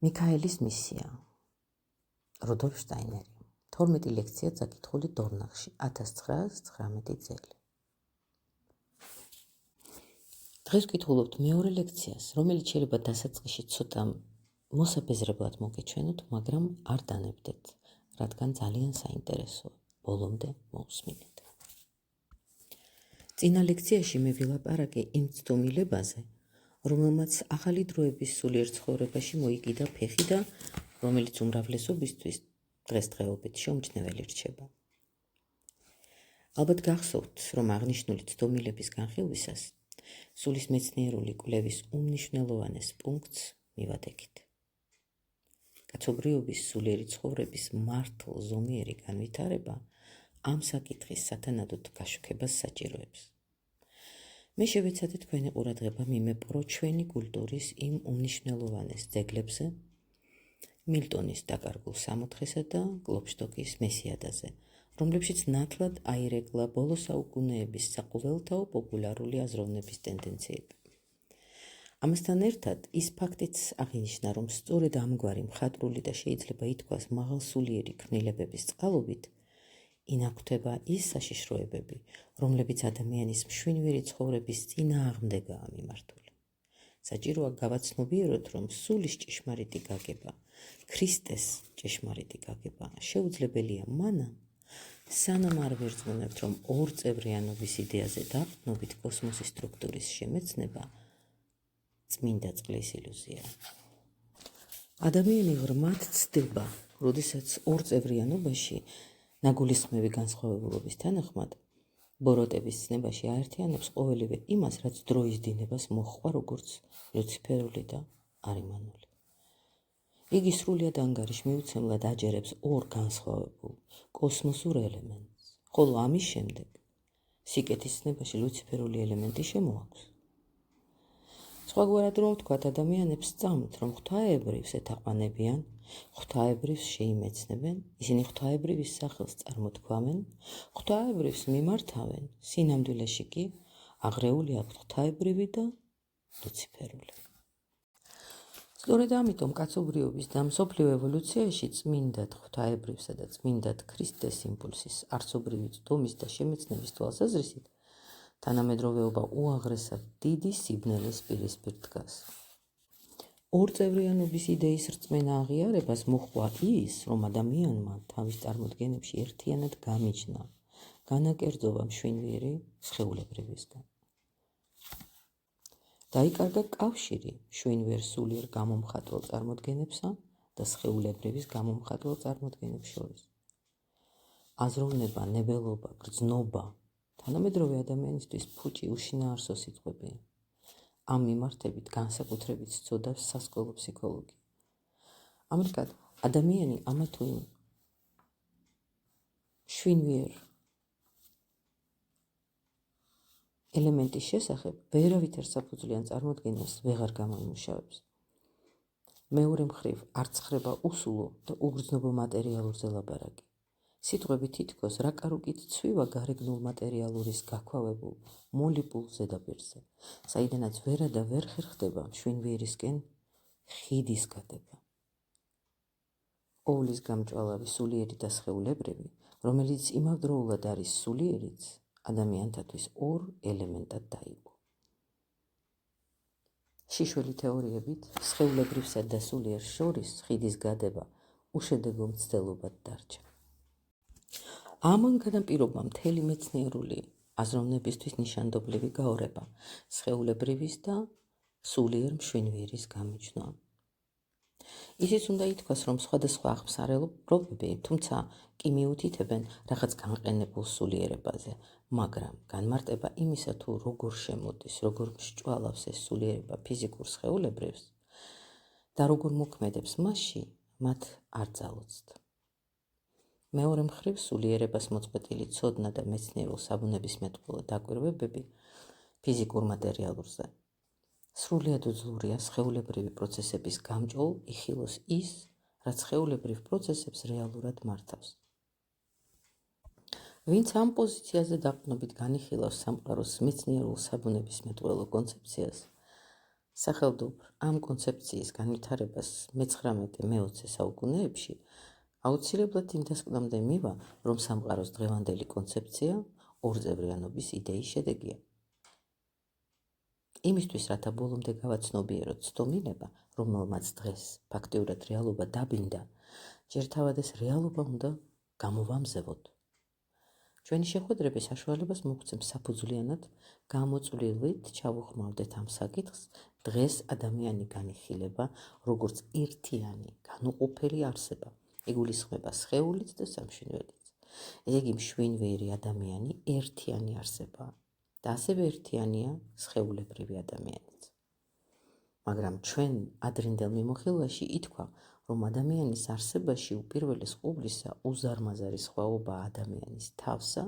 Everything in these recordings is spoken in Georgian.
მიქაელის მისია. რუდოლფ შტაინერი. 12 ლექცია წაკითხული დორნახში 1919 წელი. დღეს ვკითხულობთ მეორე ლექციას, რომელიც შეიძლება დასაწყისში ცოტა მოსაბეზრებლად მოგეჩვენოთ, მაგრამ არ დანებდეთ, რადგან ძალიან საინტერესოა. ბოლომდე მოусმინეთ. წინა ლექციაში მე ვილაპარაკე იმ ცდომილებაზე, რომელმაც ახალი დროების სულიერ ცხოვრებაში მოიკიდა ფეხი და რომელიც უმრავლესობისთვის დღესდღეობით შეუმჩნეველი რჩება. ალბათ გახსოვთ, რომ აღნიშნული ცდომილების განხილვისას სულის მეცნიერული კვლევის უმნიშვნელოვანეს პუნქტს მივადგეთ. კაცობრიობის სულიერი ცხოვრების მართლ-ზომიერი განვითარება ამ საკითხის სათანადოდ გაშუქებას საჭიროებს. მე შევეცადე თქვენი ყურადღება მიმეპყრო ჩვენი კულტურის იმ უმნიშვნელოვანეს ძეგლებზე, მილტონის დაკარგულ სამოთხესა და კლოპშტოკის მესიადაზე, რომლებშიც ნათლად აირეკლა ბოლო საუკუნეების საყოველთაო პოპულარული აზროვნების ტენდენციები. ამასთან ერთად ის ფაქტიც აღინიშნა, რომ სწორედ ამგვარი მხატვრული და შეიძლება ითქვას მაღალსულიერი ქმნილებების წყალობით ინაკვთება ის საშიშროებები, რომლებიც ადამიანის მშვენიერი ცხოვრების წინააღმდეგაა მიმართული. საჭიროა გავაცნობიეროთ, რომ სულის ჭეშმარიტი გაგება, ქრისტეს ჭეშმარიტი გაგება შეუძლებელია მანამ, სანამ არ ვერწმუნებთ, რომ ორწევრიანობის იდეაზე დაყრდნობით კოსმოსის სტრუქტურის შემეცნება წმინდა წყლის ილუზია. ადამიანი ღრმად ცდება, როდესაც ორწევრიანობაში ნაგულისხმევი განსხვავებულობის თანახმად ბოროტების ცნებაში აერთიანებს ყოველივე იმას, რაც დროის დინებას მოჰყვა, როგორც ლუციფერული და არიმანული. იგი სრულიად ანგარიშმიუცემლად აჯერებს ორ განსხვავებულ კოსმოსურ ელემენტს, ხოლო ამის შემდეგ სიკეთის ცნებაში ლუციფერული ელემენტი შემოაქვს. სხვაგვარად რომ ვთქვათ, ადამიანებს სწამთ, რომ ღვთაებრივს ეთაყვანებიან, ღვთაებრივს შეიმეცნებენ, ისინი ღვთაებრივის სახელს წარმოთქვამენ, ღვთაებრივს მიმართავენ, სინამდვილეში კი აღრეული აქვთ ღვთაებრივი და ლუციფერული. სწორედ ამიტომ კაცობრიობის და მსოფლიო ევოლუციაში წმინდად ღვთაებრივსა და წმინდად ქრისტეს იმპულსის არცობრივი წვდომის და შემეცნების თვალსაზრისით თანამედროვეობა უაღრესად დიდი სიბნელის პირისპირ დგას. ორწევრიანობის იდეის რწმენა აღიარებას მოჰყვა ის, რომ ადამიანმა თავის წარმოდგენებში ერთიანად გამიჯნა განაკერძობა მშვენიერი სხეულებრივისგან. დაიკარგა კავშირი მშვენიერ სულიერ გამომხატველ წარმოდგენებსა და სხეულებრივის გამომხატველ წარმოდგენებს შორის. აზროვნება, ნებელობა, გრძნობა თანამედროვე ადამიანისთვის ფუჭი უშინაარსო სიტყვებია. ამ მიმართებით განსაკუთრებით სცოდავს სასკოლო ფსიქოლოგია. ამრიგად, ადამიანი ამა თუ იმ მშვენიერ ელემენტის შესახებ ვერავითარ საფუძვლიან წარმოდგენას ვეღარ გამოიმუშავებს. მეორე მხრივ არც ხრება უსულო და უგრძნობო მატერიალურზე ლაპარაკი. სიტყვები თითქოს რაკარუკით ცვივა გარეგნულ მატერიალურის გაქვავებულ მოლიპულ ზედაპირზე, საიდანაც ვერა და ვერ ხერხდება მშვენიერისკენ ხიდის გადება. ყოვლის გამჭვალავი სულიერი და სხეულებრივი, რომელიც იმავდროულად არის სულიერიც, ადამიანთათვის ორ ელემენტად დაიყო. შიშველი თეორიებით სხეულებრივსა და სულიერს შორის ხიდის გადება უშედეგო მცდელობად დარჩა. ამან განაპირობა მთელი მეცნიერული აზროვნებისთვის ნიშანდობლივი გაორება სხეულებრივის და სულიერ მშვენიერის გამიჯნა. ისიც უნდა ითქვას, რომ სხვადასხვა აღმსარებლობები, თუმცა კი მიუთითებენ რაღაც განყენებულ სულიერებაზე, მაგრამ განმარტება იმისა, თუ როგორ შემოდის, როგორ მსჭვალავს ეს სულიერება ფიზიკურ სხეულებრივს და როგორ მოქმედებს მასში, მათ არ ძალოცთ. მეორე მხრივ სულიერებას მოწყვეტილი ცოდნა და მეცნიერულ საბუნებისმეტყველო დაკვირვებები ფიზიკურ მატერიალურზე სრულიად უძლურია სხეულებრივი პროცესების გამჭოლ იხილოს ის, რაც სხეულებრივ პროცესებს რეალურად მართავს. ვინც ამ პოზიციაზე დაყრდნობით განიხილავს სამყაროს მეცნიერულ საბუნებისმეტყველო კონცეფციას, სახელმწიფო ამ კონცეფციის განვითარებას მე-19-20 საუკუნეებში აუცილებლად იმ დასკვნამდე მივა, რომ სამყაროს დღევანდელი კონცეფცია ორწევრიანობის იდეის შედეგია. იმისთვის, რათა ბოლომდე გავაცნობიეროთ ცდომილება, რომელმაც დღეს ფაქტიურად რეალობა დაბინდა, ჯერ თავად ეს რეალობა უნდა გამოვამზევოთ. ჩვენი შეხვედრები საშუალებას მოგცემს საფუძვლიანად გამოწვლილვით ჩავუხმავდეთ ამ საკითხს, დღეს ადამიანი განიხილება როგორც ერთიანი, განუყოფელი არსება, იგულისხმება სხეულიც და სამშვენველიც. ესე იგი, მშვენიერი ადამიანი ერთიანი არსებაა და ასევე ერთიანია სხეულებრივი ადამიანიც. მაგრამ ჩვენ ადრინდელ მიმოხილვაში ითქვა, რომ ადამიანის არსებაში უპირველეს ყოვლისა უზარმაზარი სხვაობა ადამიანის თავსა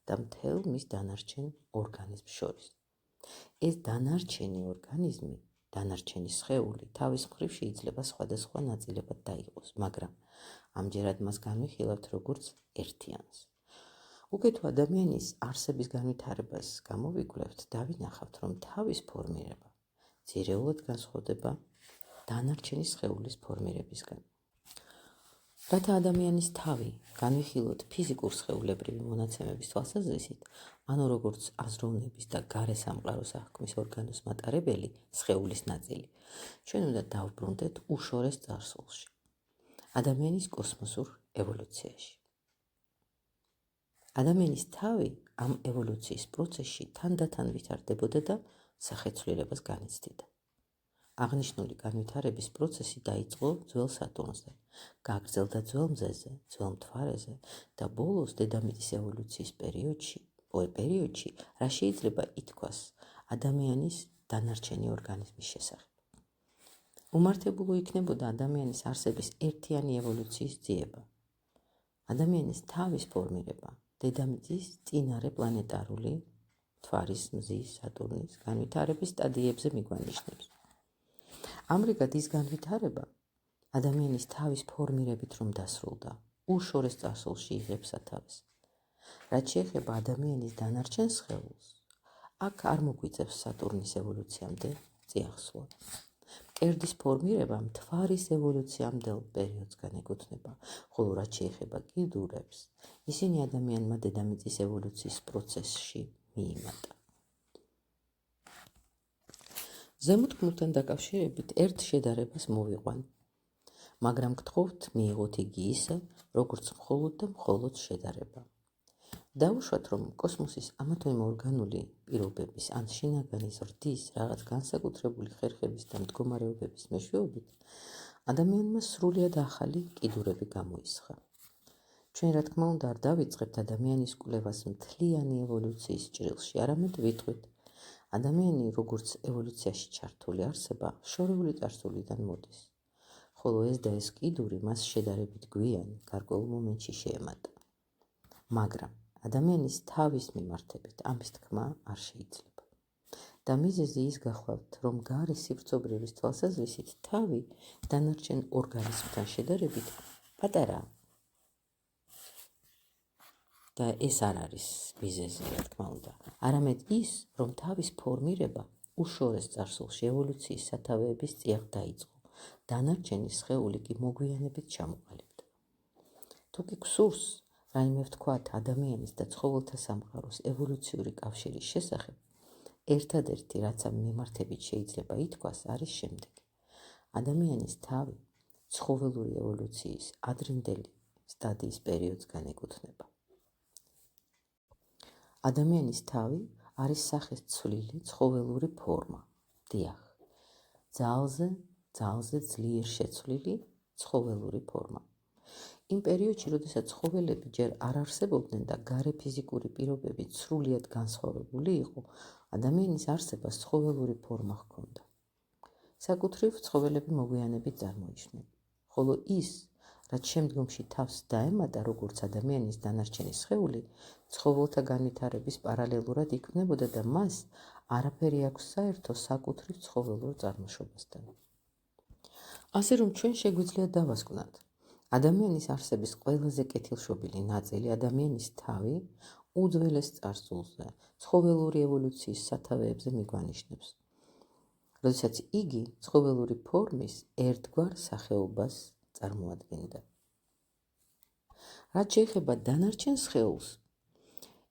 და მთელ მის დანარჩენ ორგანიზმს შორის. ეს დანარჩენი ორგანიზმი, დანარჩენი სხეული თავის მხრივ შეიძლება სხვადასხვა ნაწილებად დაიყოს, მაგრამ ამჯერად მას განვიხილავთ როგორც ერთიანს. უკვე თუ ადამიანის არსების განვითარებას გამოვიკვლევთ, დავინახავთ, რომ თავის ფორმირება ძირეულად განსხვავდება დანარჩენი სხეულის ფორმირებისგან. რათა ადამიანის თავი განვიხილოთ ფიზიკურ სხეულებრივი მონაცემების თვალსაზრისით, ანუ როგორც აზროვნების და გარე სამყაროს აღქმის ორგანოს მატარებელი სხეულის ნაწილი, ჩვენ უნდა დავბრუნდეთ უშორეს წარსულში, ადამიანის კოსმოსურ ევოლუციაში. ადამიანის თავი ამ ევოლუციის პროცესში თანდათან ვითარდებოდა და სახეცვლილებას განიცდიდა. აღნიშნული განვითარების პროცესი დაიწყო ძველ სატურნზე, გაგრძელდა ძველ მზეზე, ძველ მთვარეზე და ბოლოს დედამიწის ევოლუციის პერიოდში, რა შეიძლება ითქვას ადამიანის დანარჩენი ორგანიზმის შესახებ. უმართებულო იქნებოდა ადამიანის არსების ერთიანი ევოლუციის ძიება. ადამიანის თავის ფორმირება დედამიწის წინარე პლანეტარული მთვარის, მზის, სატურნის განვითარების სტადიებზე მიგვანიშნებს. ამრიგად ის განვითარება ადამიანის თავის ფორმირებით რომ დასრულდა, უშორეს წარსულში იღებს სათავეს. რაც შეეხება ადამიანის დანარჩენ სხეულს, აქ არ მოგვიწევს სატურნის ევოლუციამდე წიაღსვლა. მკერდის ფორმირება მთვარის ევოლუციამდელ პერიოდს განეკუთვნება, ხოლო რაც შეეხება კიდურებს, ისინი ადამიანმა დედამიწის ევოლუციის პროცესში მიიმატა. ზემოთქმულთან დაკავშირებით ერთ შედარებას მოვიყვან, მაგრამ გთხოვთ მიიღოთ იგი ისე, როგორც მხოლოდ და მხოლოდ შედარება. დაუშვათ, რომ კოსმოსის ამა თუ იმ ორგანული პირობების ან შინაგანი ზრდის რაღაც განსაკუთრებული ხერხების და მდგომარეობების მეშვეობით, ადამიანმა სრულიად ახალი კიდურები გამოისხა. ჩვენ რა თქმა უნდა არ დავიწყებთ ადამიანის კვლევას მთლიანი ევოლუციის ჭრილში, არამედ ვიტყვით, ადამიანი როგორც ევოლუციაში ჩართული არსება შორეული წარსულიდან მოდის, ხოლო ეს და ეს კიდური მას შედარებით გვიან გარკვეულ მომენტში შეემატა. მაგრამ ადამიანის თავის მიმართებით ამის თქმა არ შეიძლება. და მიზეზი ის გახლავთ, რომ გარე სივრცობრივის თვალსაზრისით თავი დანარჩენ ორგანიზმთან შედარებით პატარაა. და ეს არ არის მიზეზი, რა თქმა უნდა, არამედ ის, რომ თავის ფორმირება უშორეს წარსულში ევოლუციის სათავეების წიაღ დაიწყო, დანარჩენი სხეული კი მოგვიანებით ჩამოყალიბდა. თუ კი გსურს რაიმე ვთქვათ ადამიანის და ცხოველთა სამყაროს ევოლუციური კავშირის შესახებ, ერთადერთი, რაც ამ მიმართებით შეიძლება ითქვას, არის შემდეგი. ადამიანის თავი ცხოველური ევოლუციის ადრინდელი სტადიის პერიოდს განეკუთვნება. ადამიანის თავი არის სახეს ცვლილი ცხოველური ფორმა. დიახ, ძალზე ძლიერ შეცვლილი ცხოველური ფორმა. იმ პერიოდში, როდესაც ცხოველები ჯერ არ არსებობდნენ და გარე ფიზიკური პირობები სრულიად განსხვავებული იყო, ადამიანის არსებას ცხოველური ფორმა ჰქონდა. საკუთრივ ცხოველები მოგვიანებით წარმოიშვნენ, ხოლო ის, რაც შემდგომში თავს დაემატა როგორც ადამიანის დანარჩენი სხეული, ცხოველთა განვითარების პარალელურად იქმნებოდა და მას არაფერი აქვს საერთო საკუთრივ ცხოველურ წარმოშობასთან. ასე რომ ჩვენ შეგვიძლია დავასკვნათ, ადამიანის არსების ყველაზე კეთილშობილი ნაწილი ადამიანის თავი უძველეს წარსულზე, ცხოველური ევოლუციის სათავეებზე მიგვანიშნებს. როდესაც იგი ცხოველური ფორმის ერთგვარ სახეობას წარმოადგენდა. რაც შეეხება დანარჩენ სხეულს,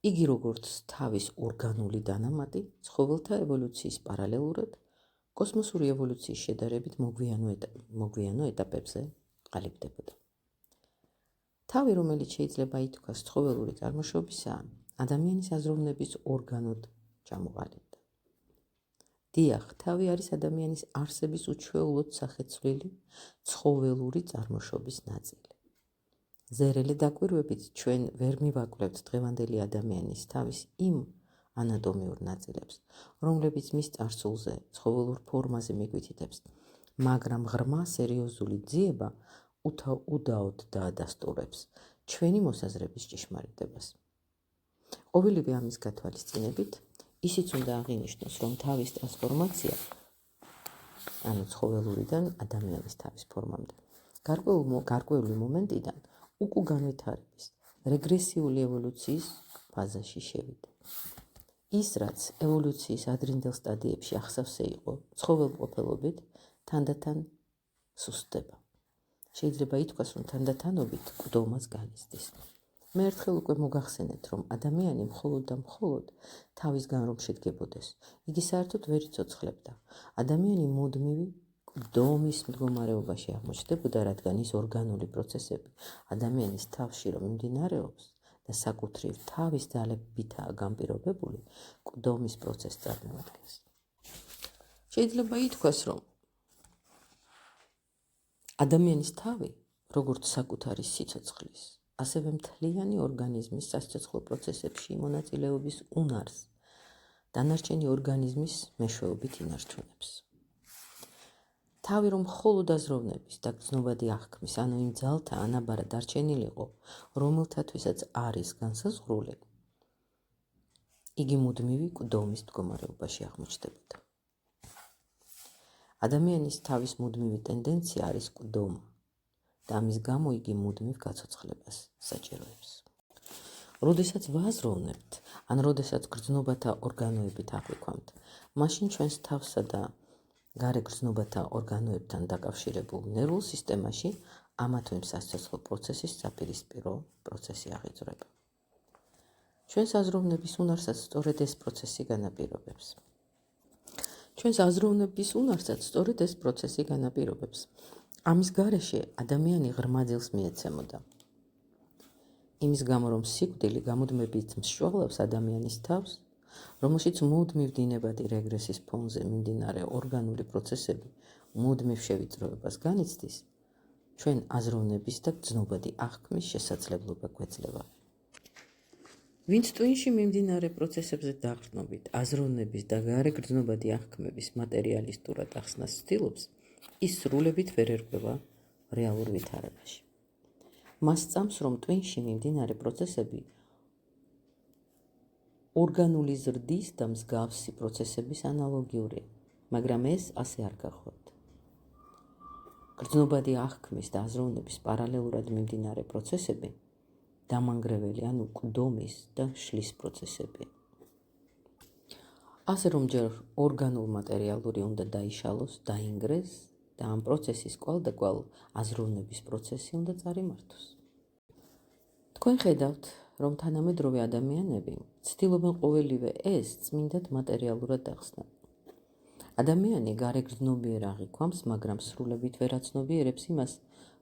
იგი როგორც თავის ორგანული დანამატი ცხოველთა ევოლუციის პარალელურად კოსმოსური ევოლუციის შედარებით მოგვიანო ეტაპებზე ყალიბდებოდა. თავი, რომელიც შეიძლება ითქვას ცხოველური წარმოშობისაა, ადამიანის აზროვნების ორგანოდ ჩამოყალიბდა. დიახ, თავი არის ადამიანის არსების უჩვეულოდ სახეცვლილი ცხოველური წარმოშობის ნაწილი. ზერელი დაკვირვებით ჩვენ ვერ მივაკვლევთ დღევანდელი ადამიანის თავის იმ ანატომიურ ნაწილებს, რომლებიც მის წარსულზე, ცხოველურ ფორმაზე მიგვითითებს, მაგრამ ღრმა სერიოზული ძიება უდაოდ დაადასტურებს ჩვენი მოსაზრების ჭიშმარიტებას. ყოველივე ამის გათვალისწინებით, ისიც უნდა აღინიშნოს, რომ თავის ტრანსფორმაცია, ანუ ცხოველურიდან ადამიანის თავის ფორმამდე, გარკვეული მომენტიდან უკუ განვითარების, რეგრესიული ევოლუციის ფაზაში შევიდა. ის, რაც ევოლუციის ადრინდელ სტადიებში ახსავსე იყო ცხოველმყოფელობით, თანდათან სუსტდება. შეიძლება ითქვას, რომ თანდათანობით კვდომას განიცდის. მე ერთხელ უკვე მოგახსენეთ, რომ ადამიანი მხოლოდ და მხოლოდ თავისგან რომ შედგებოდეს, იგი საერთოდ ვერ იცოცხლებდა. ადამიანი მუდმივი კვდომის მდგომარეობაში აღმოჩნდებოდა, რადგან ის ორგანული პროცესები ადამიანის თავში რომ მიმდინარეობს და საკუთრივ თავის ძალებითაა განპირობებული, კვდომის პროცესს წარმოადგენს. შეიძლება ითქვას, რომ ადამიანის თავი, როგორც საკუთარი სიცოცხლის, ასევე მთლიანი ორგანიზმის სასიცოცხლო პროცესებში მონაწილეობის უნარს დანარჩენი ორგანიზმის მეშვეობით ინარჩუნებს. თავი რომ მხოლოდ აზროვნების და გრძნობადი აღქმის, ანუ იმ ძალთა ანაბარა დარჩენილიყო, რომელთათვისაც არის განსაზღვრული, იგი მუდმივი კვდომის მდგომარეობაში აღმოჩნდებოდა. ადამიანის თავის მუდმივი ტენდენცია არის კვდომა და ამის გამო იგი მუდმივ გაცოცხლებას საჭიროებს. როდესაც ვაზროვნებთ, ან როდესაც გრძნობათა ორგანოებით აღვიქვამთ, მაშინ ჩვენს თავსა და გარე გრძნობათა ორგანოებთან დაკავშირებულ ნერვულ სისტემაში ამა თუ იმ სასიცოცხლო პროცესის საპირისპირო პროცესი აღიძვრება. ჩვენს აზროვნების უნარსაც სწორედ ეს პროცესი განაპირობებს. ამის გარეშე ადამიანი ღრმა ძილს მიეცემოდა. იმის გამო, რომ სიკვდილი გამუდმებით მსჯავრავს ადამიანის თავს, რომელშიც მუდმივ დინებადი რეგრესის ფონზე მიმდინარე ორგანული პროცესები მუდმივ შევიწროებას განიცდის, ჩვენ აზროვნების და გრძნობადი აღქმის შესაძლებლობა გვეძლევა. ვინც ტვინში მიმდინარე პროცესებზე დაყრდნობით აზროვნების და გარე გრძნობადი აღქმების მატერიალისტურად ახსნას ცდილობს, ის სრულებით ვერ ერკვევა რეალურ ვითარებაში. მას სწამს, რომ ტვინში მიმდინარე პროცესები ორგანული ზრდის და მსგავსი პროცესების ანალოგიურია, მაგრამ ეს ასე არ გახლავთ. გრძნობადი აღქმის და აზროვნების პარალელურად მიმდინარე პროცესები დამანგრეველი, ანუ კვდომის და შლის პროცესებია. ასე რომ ჯერ ორგანულ მატერიალური უნდა დაიშალოს, დაინგრეს და ამ პროცესის კვალ და კვალ აზროვნების პროცესი უნდა წარიმართოს. თქვენ ხედავთ, რომ თანამედროვე ადამიანები ცდილობენ ყოველივე ეს წმინდად მატერიალურად ახსნან. ადამიანი გარე გრძნობიერ აღიქვამს, მაგრამ სრულებით ვერ აცნობიერებს იმას,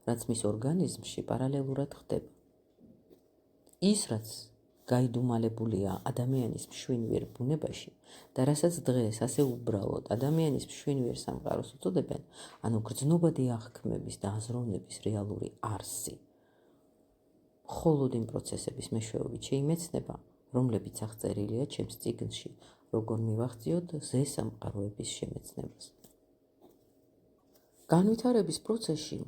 რაც მის ორგანიზმში პარალელურად ხდება. ის, რაც გაიდუმალებულია ადამიანის მშვენიერ ბუნებაში და რასაც დღეს ასე უბრალოდ ადამიანის მშვენიერ სამყაროს უწოდებენ, ანუ გრძნობადი აღქმების და აზროვნების რეალური არსი, მხოლოდ იმ პროცესების მეშვეობით შეიმეცნება, რომლებიც აღწერილია ჩემს წიგნში, როგორ მივახციოთ ზესამყაროების შემეცნებას. განვითარების პროცესში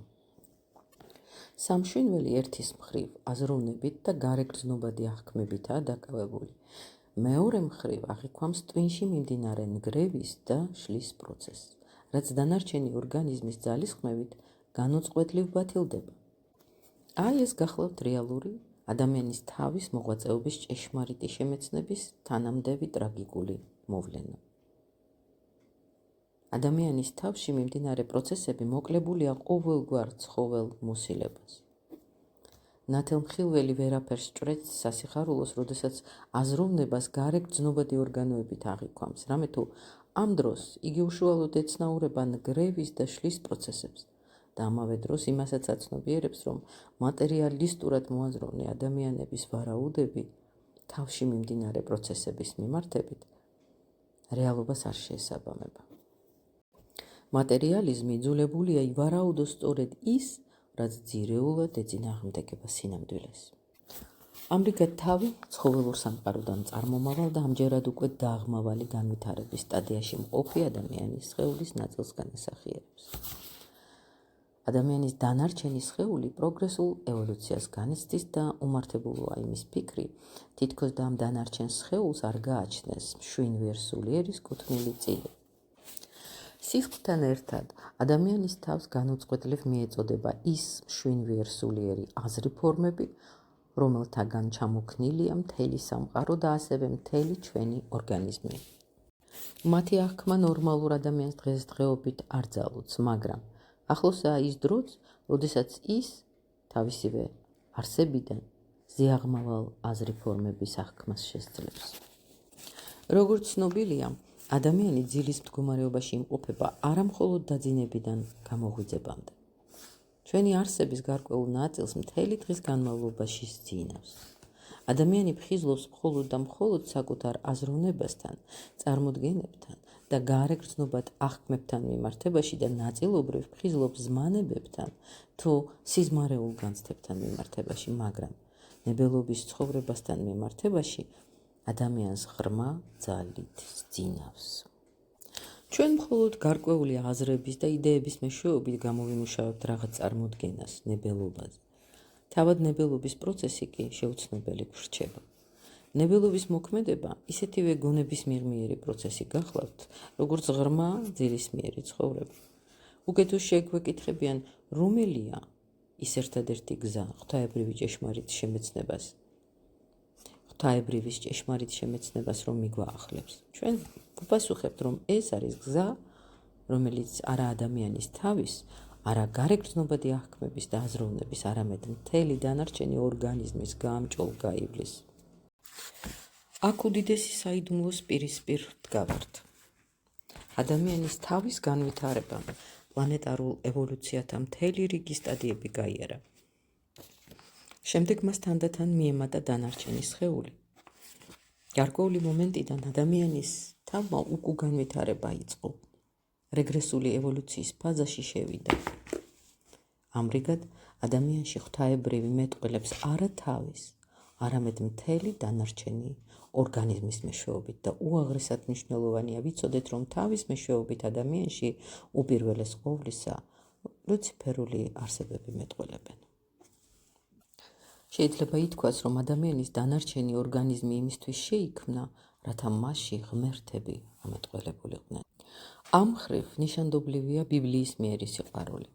სამშვენველი ერთის მხრივ აზროვნებით და გარე გრძნობადი აღქმებითაა დაკავებული. მეორე მხრივ აღიქვამს ტვინში მიმდინარე ნგრევის და შლის პროცესს, რაც დანარჩენი ორგანიზმის ძალისხმევით განუწყვეტლივ ბათილდება. აი ეს გახლავთ რეალური ადამიანის თავის მოღვაწეობის ჭეშმარიტი შემეცნების თანამდევი ტრაგიკული მოვლენა. ადამიანის თავში მიმდინარე პროცესები მოკლებულია ყოველგვარ ცხოველ მოსილებას. ნათელმხილველი ვერაფერს ჭრեց სასიხარულოს, როდესაც აზროვნებას გარეგრძნობადი ორგანოებით აღიქვამს, რამე თუ ამ დროს იგი უშუალოდ ეცნაურება ნგრევის და შლის პროცესებს და ამავე დროს იმასაც აცნობიერებს, რომ მატერიალისტურად მოაზროვნე ადამიანების ვარაუდები თავში მიმდინარე პროცესების მიმართებით რეალობას არ შეესაბამება. მატერიალიზმი იძულებულია ივარაუდოს სწორედ ის, რაც ძირეულად ეწინააღმდეგება სინამდვილეს. ამრიგად თავი ცხოველურ სამყაროდან წარმომავალ და ამჯერად უკვე დაღმავალი განვითარების სტადიაში მყოფი ადამიანის სხეულის ნაწილს განასახიერებს. ადამიანის დანარჩენი სხეული პროგრესულ ევოლუციას განიცდის და უმართებულოა იმის ფიქრი, თითქოს და ამ დანარჩენ სხეულს არ გააჩნდეს მშვენიერ სულიერის კუთვნილი წილი. სისხლთან ერთად ადამიანის თავს განუწყვეტლივ მიეწოდება ის მშვენიერ სულიერი აზრი ფორმები, რომელთაგან ჩამოქნილია მთელი სამყარო და ასევე მთელი ჩვენი ორგანიზმი. მათი აღქმა ნორმალურ ადამიანს დღესდღეობით არ ძალუძს, მაგრამ ახლოსაა ის დროც, როდესაც ის თავისივე არსებიდან ზიაღმავალ აზრი ფორმების აღქმას შესძლებს. როგორც ცნობილია, ადამიანი ძილის მდგომარეობაში იმყოფება არა მხოლოდ დაძინებიდან გამოღვიძებამდე. ჩვენი არსების გარკვეულ ნაწილს მთელი დღის განმავლობაში სძინავს. ადამიანი ფხიზლობს მხოლოდ და მხოლოდ საკუთარ აზროვნებასთან, წარმოდგენებთან და გარეგრძნობად აღქმებთან მიმართებაში და ნაწილობრივ ფხიზლობს ზმანებებთან თუ სიზმარეულ განცდებთან მიმართებაში, მაგრამ ნებელობის ცხოვრებასთან მიმართებაში ადამიანს ღრმა ძალით სძინავს. ჩვენ მხოლოდ გარკვეული აზრების და იდეების მეშვეობით გამოვიმუშავებთ რაღაც წარმოდგენას ნებელობაზე. თავად ნებელობის პროცესი კი შეუცნობელი გრჩება. ნებელობის მოქმედება ისეთივე გონების მიღმიერი პროცესი გახლავთ, როგორც ღრმა ძილისმიერი ცხოვრება. უკვე თუ შეგვეკითხებიან, რომელია ის ერთადერთი გზა ღვთაებრივი ჭეშმარიტ შემეცნებას, ღვთაებრივის ჭეშმარიტ შემეცნებას რომ მიგვაახლებს. ჩვენ ვუპასუხებთ, რომ ეს არის გზა, რომელიც არა ადამიანის თავის, არა გარეგრძნობადი აღქმების და აზროვნების, არამედ მთელი დანარჩენი ორგანიზმის გაამჭოლ-გაივლის. აქ უდიდესი საიდუმლოს პირისპირ ვდგავართ. ადამიანის თავის განვითარებამ პლანეტარულ ევოლუციათა მთელი რიგი სტადიები გაიარა. შემდეგ მას თანდათან მიემატა დანარჩენი სხეული. გარკვეული მომენტიდან ადამიანის თავმა უკუ განვითარება იწყო. რეგრესული ევოლუციის ფაზაში შევიდა. ამრიგად, ადამიანში ღვთაებრივი მეტყველებს არა თავის, არამედ მთელი დანარჩენი ორგანიზმის მეშვეობით და უაღრესად მნიშვნელოვანია ვიცოდეთ, რომ თავის მეშვეობით ადამიანში უპირველეს ყოვლისა ლუციფერული არსებები მეტყველებენ. შეიძლება ითქვას, რომ ადამიანის დანარჩენი ორგანიზმი იმისთვის შეიქმნა, რათა მასში ღმერთები ამეტყველებულიყვნენ. ამ მხრივ ნიშანდობლივია ბიბლიის მიერი სიყვარული.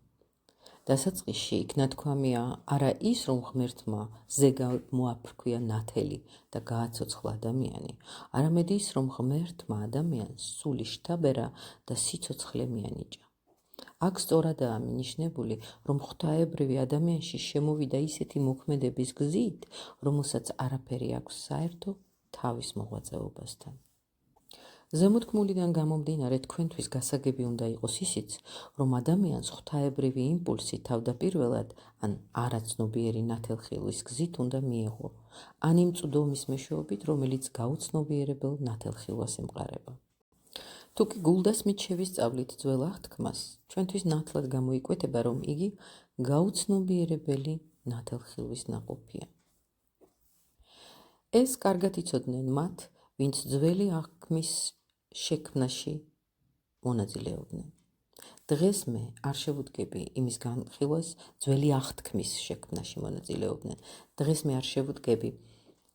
დასაწყისში იქ ნათქვამია არა ის, რომ ღმერთმა ზეგავ მოაფრქვია ნათელი და გააცოცხლა ადამიანი, არამედ ის, რომ ღმერთმა ადამიანს სული შთაბერა და სიცოცხლე მიანიჭა. აქ სწორადაა მინიშნებული, რომ ღვთაებრივი ადამიანში შემოვიდა ისეთი მოქმედების გზით, რომელსაც არაფერი აქვს საერთო თავის მოღვაწეობასთან. ზემოთქმულიდან გამომდინარე, თქვენთვის გასაგები უნდა იყოს ისიც, რომ ადამიანს ღვთაებრივი იმპულსი თავდაპირველად ან არაცნობიერი ნათელხილვის გზით უნდა მიეღო, ან იმ წვდომის მეშვეობით, რომელიც გაუცნობიერებელ ნათელხილვას ემყარება. თუკი გულდასმით შევისწავლით ძველ აღთქმას, ჩვენთვის ნათლად გამოიკვეთება, რომ იგი გაუცნობიერებელი ნათელხილვის ნაყოფია. ეს კარგად იცოდნენ მათ, ვინც ძველი აღთქმის შექმნაში მონაწილეობდნენ. დღეს მე არ შევუდგები იმის განხილვას ძველი აღთქმის შექმნაში მონაწილეობდნენ. დღეს მე არ შევუდგები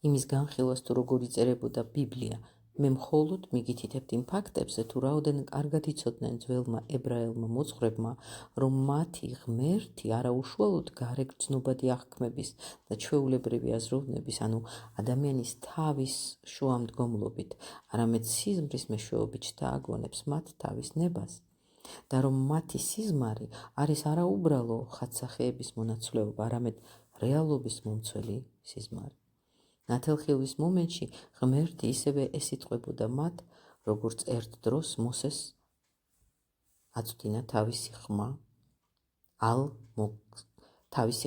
იმის განხილვას, თუ როგორ იწერებოდა ბიბლია. მე მხოლოდ მიგითითებთ იმ ფაქტებზე, თუ რაოდენ კარგად იცოდნენ ძველმა ებრაელმა მოძღვრებმა, რომ მათი ღმერთი არა უშუალოდ გარეგრძნობადი აღქმების და ჩვეულებრივი აზროვნების, ანუ ადამიანის თავის შუამდგომლობით, არამედ სიზმრის მეშვეობით შთააგონებს მათ თავის ნებას და რომ მათი სიზმარი არის არა უბრალო ხატსახეების მონაცვლეობა, არამედ რეალობის მომცველი სიზმარი. ნათელხილვის მომენტში ღმერთი ისევე ესიტყვებოდა მათ, როგორც ერთ დროს მოსეს აწვდინა თავისი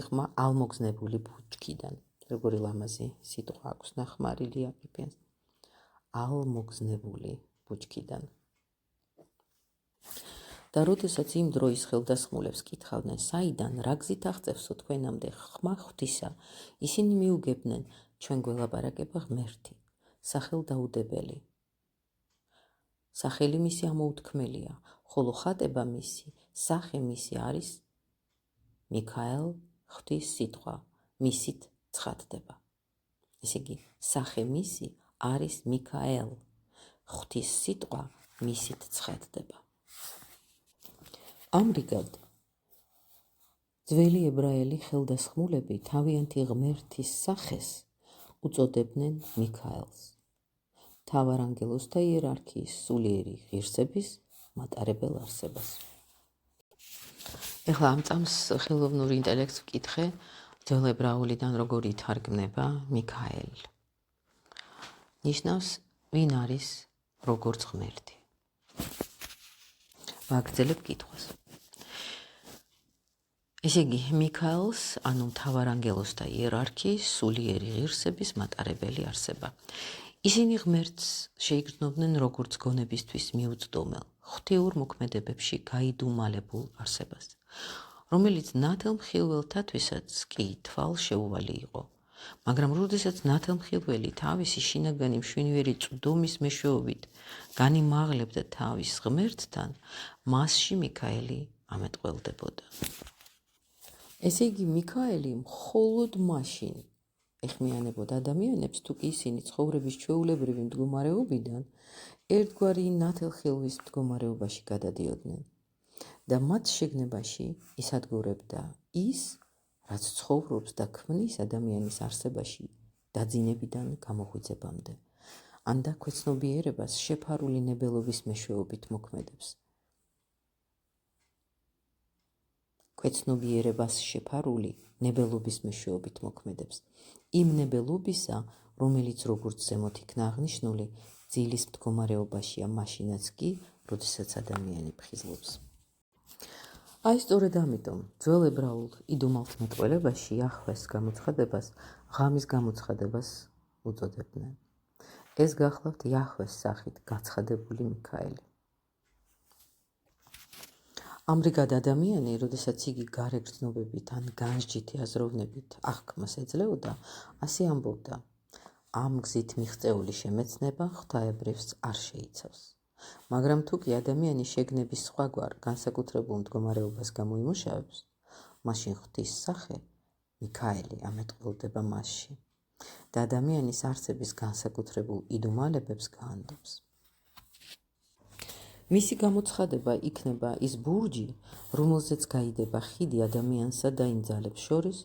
ხმა ალმოგზნებული ბუჩქიდან. როგორი ლამაზი სიტყვა აქვს ნახმარილი აკიფიანს. ალმოგზნებული ბუჩქიდან. და როდესაც იმ დროის ხელდასხმულებს კითხავდნენ, საიდან რა გზით აღწევსო თქვენამდე ხმა ღვთისა, ისინი მიუგებდნენ, ჩვენ გველაპარაკება ღმერთი, სახელდაუდებელი. სახელი მისი ამოუთქმელია, ხოლო ხატება მისი, სახე მისი არის მიქაელ, ღვთის სიტყვა, მისით ცხადდება. ესე იგი, სახე მისი არის მიქაელ, ღვთის სიტყვა, მისით ცხადდება. ამრიგად, ძველი ებრაელი ხელდასხმულები თავიანთი ღმერთის სახეს უწოდებდნენ მიქაელს, მთავარანგელოზთა და იერარქიის სულიერი ღირსების მატარებელ არსებას. ეხლა ამ წამს ხელოვნურ ინტელექტს ვკითხე, ძველ ებრაულიდან როგორ ითარგმნება მიქაელი. ნიშნავს, ვინ არის როგორც ღმერთი. ვაგრძელებ კითხვას. ესე იგი, მიქაელს, ანუ მთავარანგელოზთა და იერარქიის სულიერი ღირსების მატარებელი არსება. ისინი ღმერთს შეიგრძნობდნენ როგორც გონებისთვის მიუწვდომელ, ღვთიურ მოქმედებებში გაიდუმალებულ არსებას, რომელიც ნათელმხილველთათვისაც კი თვალშეუვალი იყო. მაგრამ როდესაც ნათელმხილველი თავისი შინაგანი მშვენიერი წვდომის მეშვეობით განიმაღლებდა თავის ღმერთთან, მასში მიქაელი ამეტყველდებოდა. ესე იგი, მიქაელი მხოლოდ მაშინ ეხმიანებოდა ადამიანებს, თუ კი ისინი ცხოვრების ჩვეულებრივი მდგომარეობიდან ერთგვარი ნათელხილვის მდგომარეობაში გადადიოდნენ და მათ შეგნებაში ისადგურებდა ის, რაც ცხოვრობს და ქმნის ადამიანის არსებაში დაძინებიდან გამოღვიძებამდე, ან და ქვეცნობიერებას შეფარული ნებელობის მეშვეობით მოქმედებს. ქვეცნობიერებას შეფარული ნებელობის მეშვეობით მოქმედებს. იმ ნებელობისა, რომელიც როგორც ზემოთ იქნა აღნიშნული, ძილის მდგომარეობაშია მაშინაც კი, როდესაც ადამიანი ფხიზლობს. აი სწორედ ამიტომ ძველ ებრაულ იდუმალთმეტყველებაში იაჰვეს გამოცხადებას ღამის გამოცხადებას უწოდებდნენ. ეს გახლავთ იაჰვეს სახით გაცხადებული მიქაელი. ამრიგად ადამიანი, როდესაც იგი გარეგრძნობებით ან განსჯითი აზროვნებით აღქმას ეძლეოდა, ასე ამბობდა: ამ გზით მიღწეული შემეცნება ღვთაებრივს არ შეიცავს. მაგრამ თუ კი ადამიანი შეგნების სხვაგვარ განსაკუთრებულ მდგომარეობას გამოიმუშავებს, მაშინ ღვთის სახე მიქაელი ამეტყველდება მასში და ადამიანის არსების განსაკუთრებულ იდუმალებებს გაანდობს. მისი გამოცხადება იქნება ის ბურჯი, რომელზეც გაიდება ხიდი ადამიანსა და იმ ძალებს შორის,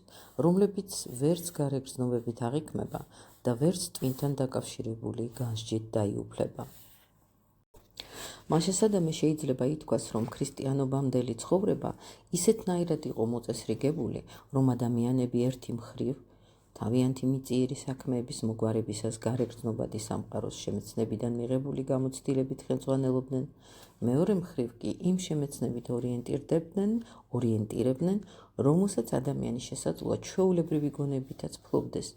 რომლებიც ვერც გარეგრძნობებით აღიქმება და ვერც ტვინთან დაკავშირებული განსჯით დაიუფლება. მაშასადამე შეიძლება ითქვას, რომ ქრისტიანობამდელი ცხოვრება ისეთნაირად იყო მოწესრიგებული, რომ ადამიანები ერთი მხრივ თავიანთი მიწიერი საქმეების მოგვარებისას გარეგრძნობადი სამყაროს შემეცნებიდან მიღებული გამოცდილებით ხელმძღვანელობდნენ, მეორე მხრივ კი იმ შემეცნებით ორიენტირებდნენ, რომელსაც ადამიანის შესაძლოა ჩვეულებრივი გონებითაც ფლობდეს,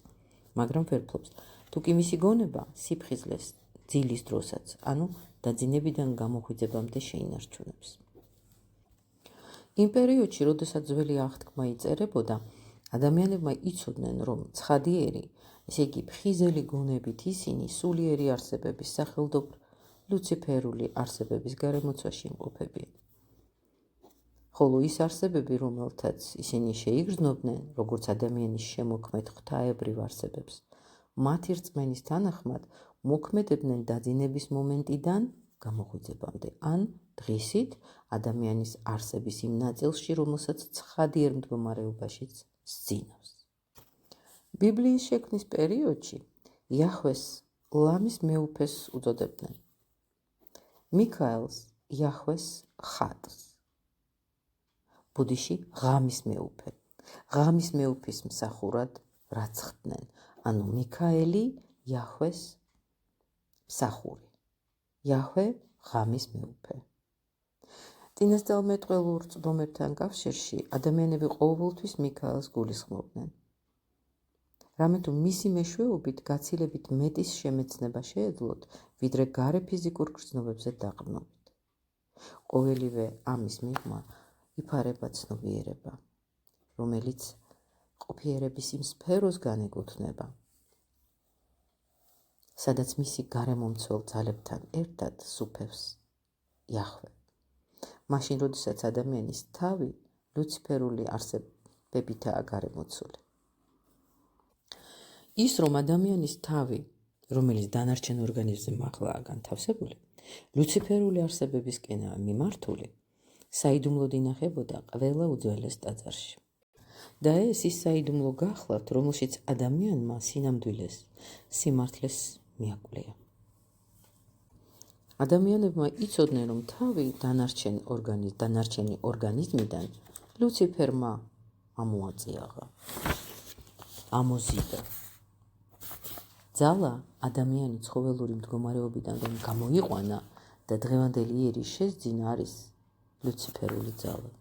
მაგრამ ვერ ფლობს, თუ კი მისი გონება სიფხიზლეს ძილის დროსაც, ანუ დაძინებიდან გამოღვიძებამდე შეინარჩუნებს. იმ პერიოდში, როდესაც ძველი აღთქმა იწერებოდა, ადამიანებმა იცოდნენ, რომ ცხადიერი, ესე იგი ფხიზელი გონებით ისინი სულიერი არსებების სახელდობრ ლუციფერული არსებების გარემოცვაში იმყოფებიან. ხოლო ის არსებები, რომელთაც ისინი შეიგრძნობდნენ, როგორც ადამიანის შემოქმედ ღვთაებრივ არსებებს, მათი რწმენის თანახმად მოქმედებდნენ დაძინების მომენტიდან გამოღვიძებამდე, ან დღისით ადამიანის არსების იმ ნაწილში, რომელსაც ცხადიერ მდგომარეობაშიც სძინავს. ბიბლიის შექმნის პერიოდში იაჰვეს ლამის მეუფეს უწოდებდნენ. მიქაელს იაჰვეს ხატს. ბუდიში ღამის მეუფე. ღამის მეუფის მსახურად რაც ხდნენ, ანუ მიქაელი იაჰვეს მსახური. იაჰვე ღამის მეუფე. წინასწარმეტყველურ წვდომებთან კავშირში ადამიანები ყოველთვის მიქაელს გულისხმობდნენ. რამე თუ მისი მეშვეობით გაცილებით მეტის შემეცნება შეეძლოთ, ვიდრე გარე ფიზიკურ გრძნობებზე დაყრდნობით. ყოველივე ამის მიღმა იფარება ცნობიერება, რომელიც ყოფიერების იმ სფეროს განეკუთვნება, სადაც მისი გარემომცველ ძალებთან ერთად სუფევს იაჰვე. მაშინ, როდესაც ადამიანის თავი ლუციფერული არსებებითაა გარემოცული. ის, რომ ადამიანის თავი, რომელიც დანარჩენ ორგანიზმზე მაღლაა განთავსებული, ლუციფერული არსებებისკენაა მიმართული, საიდუმლოდ ინახებოდა ყველა უძველეს ტაძარში. და ეს ის საიდუმლო გახლავთ, რომელშიც ადამიანმა სინამდვილეს, სიმართლეს მიაკვლია. ადამიანებმა იცოდნენ, რომ თავი დანარჩენი ორგანიზმიდან ლუციფერმა ამოაწიაღა, ამოზიდა. ძალა ადამიანი ცხოველური მდგომარეობიდან რომ გამოიყვანა და დღევანდელი იერის შესძინა არის ლუციფერული ძალა.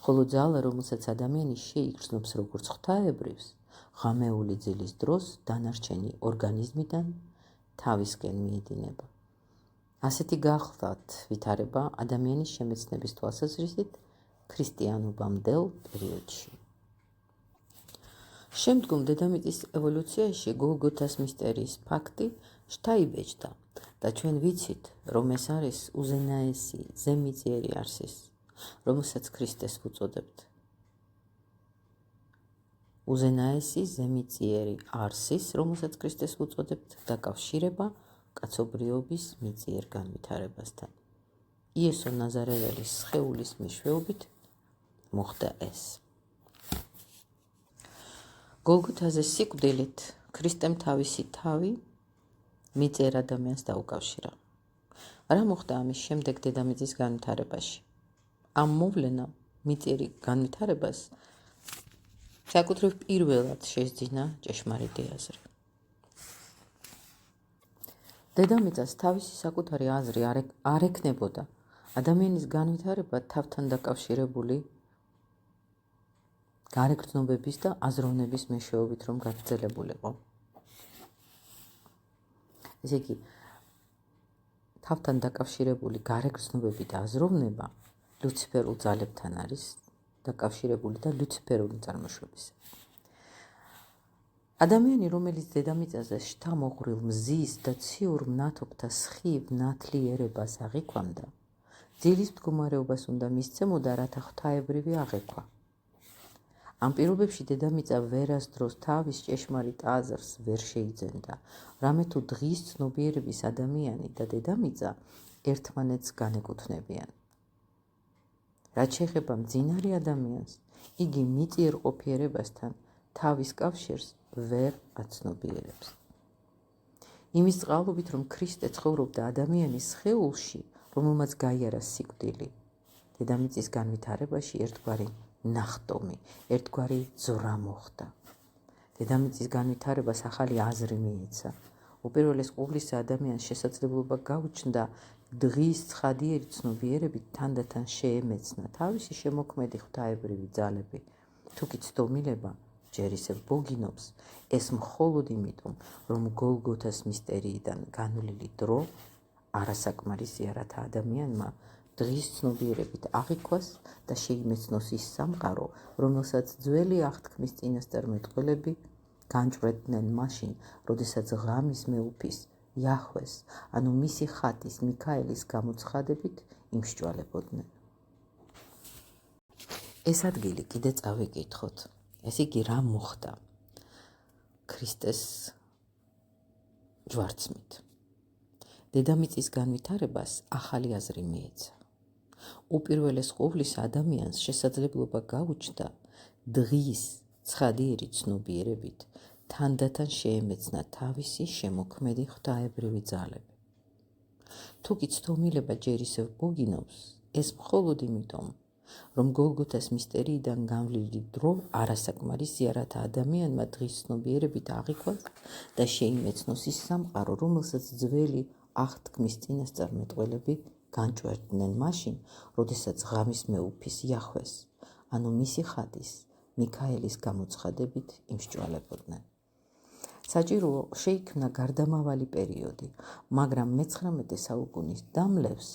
ხოლო ძალა, რომელსაც ადამიანი შეიგრძნობს როგორც ღვთაებრივს, ღამეული ძილის დროს დანარჩენი ორგანიზმიდან თავისკენ მიედინება. ასეთი გახლავთ ვითარება ადამიანის შემეცნების თვალსაზრისით ქრისტიანობამდელ პერიოდში. შემდგომ დედამიწის ევოლუციაში გოლგოთას მისტერიის ფაქტი შთაიბეჭდა და ჩვენ ვიცით, რომ ეს არის უზენაესი ზემიწიერი არსის, რომელსაც ქრისტეს ვუწოდებთ. უზენაესი ზემიწიერი არსის, რომელსაც ქრისტეს ვუწოდებთ, დაკავშირება კაცობრიობის მიწიერ განვითარებასთან. იესო ნაზარეველის სხეულის მეშვეობით მოხდა ეს. გოლგოთაზე სიკვდილით ქრისტემ თავისი თავი მიწიერ ადამიანს დაუკავშირა. რა მოხდა ამის შემდეგ დედამიწის განვითარებაში? ამ მოვლენამ მიწიერი განვითარებას საკუთრივ პირველად შესძინა ჭეშმარიტი აზრი. დედამიწას თავისი საკუთარი აზრი არ ექნებოდა. ადამიანის განვითარება თავთან დაკავშირებული გარეგრძნობების და აზროვნების მეშვეობით რომ გაგრძელებულიყო. ესე იგი, თავთან დაკავშირებული გარეგრძნობები და აზროვნება ლუციფერულ ძალებთან არის დაკავშირებული და ლუციფერული წარმოშობის. ადამიანი, რომელიც დედამიწაზე შთამოღრილ მზის და ციურ მნათობთა სხივ ნათლიერებას აღიქვამდა, ძილის მდგომარეობას უნდა მისცემოდა, რათა ღვთაებრივი აღეკვა. ამ პირობებში დედამიწა ვერასდროს თავის ჭეშმარიტ აზრს ვერ შეიძენდა, რამე თუ დღის ცნობიერების ადამიანი და დედამიწა ერთმანეთს განეკუთვნებიან. რაც შეეხება მძინარე ადამიანს, იგი მიწიერ ყოფიერებასთან თავის კავშირს ვერ აცნობიერებს. იმის წყალობით, რომ ქრისტე ცხოვრობდა ადამიანის სხეულში, რომელმაც გაიარა სიკვდილი, დედამიწის განვითარებაში ერთგვარი ნახტომი, ერთგვარი ძვრა მოხდა. დედამიწის განვითარებას ახალი აზრი მიეცა. უპირველეს ყოვლისა ადამიანს შესაძლებლობა გაუჩნდა დღის ცხადიერი ცნობიერებით თანდათან შეემეცნა თავისი შემოქმედი ღვთაებრივი ძალები. თუკი ცდომილება ჯერ ისევ ბოგინობს, ეს მხოლოდ იმიტომ, რომ გოლგოთას მისტერიიდან განვლილი დრო არასაკმარისია, რათა ადამიანმა დღის ცნობიერებით აღიქვას და შეიმეცნოს ის სამყარო, რომელსაც ძველი აღთქმის წინასწარმეტყველები განჭვრეტდნენ მაშინ, როდესაც ღამის მეუფის იაჰვეს, ანუ მისი ხატის მიქაელის გამოცხადებით იმსჯვალებოდნენ. ეს ადგილი კიდე წავიკითხოთ. ეს იგი რა მოხდა ქრისტეს ჯვარცმით. დედამიწის განვითარებას ახალი აზრი მიეცა. უპირველეს ყოვლისა ადამიანს შესაძლებლობა გაუჩნდა დღის ცხადიერი ცნობიერებით თანდათან შეემეცნა თავისი შემოქმედი ღვთაებრივი ძალები. თუკი ცდომილება ჯერ ისევ ბოგინობს, ეს მხოლოდ იმიტომ, რომ გოლგოთას მისტერიიდან განვლილი დრო არასაკმარისია, რათა ადამიანმა დღის ცნობიერებით აღიქვას და შეიმეცნოს ის სამყარო, რომელსაც ძველი აღთქმის წინასწარმეტყველები განჭვერდნენ მაშინ, როდესაც ღამის მეუფის იახვეს, ანუ მისი ხატის, მიქაელის გამოცხადებით იმსჭვალებოდნენ. საჭიროა შეიქმნა გარდამავალი პერიოდი, მაგრამ მე-19 საუკუნის დამლევს,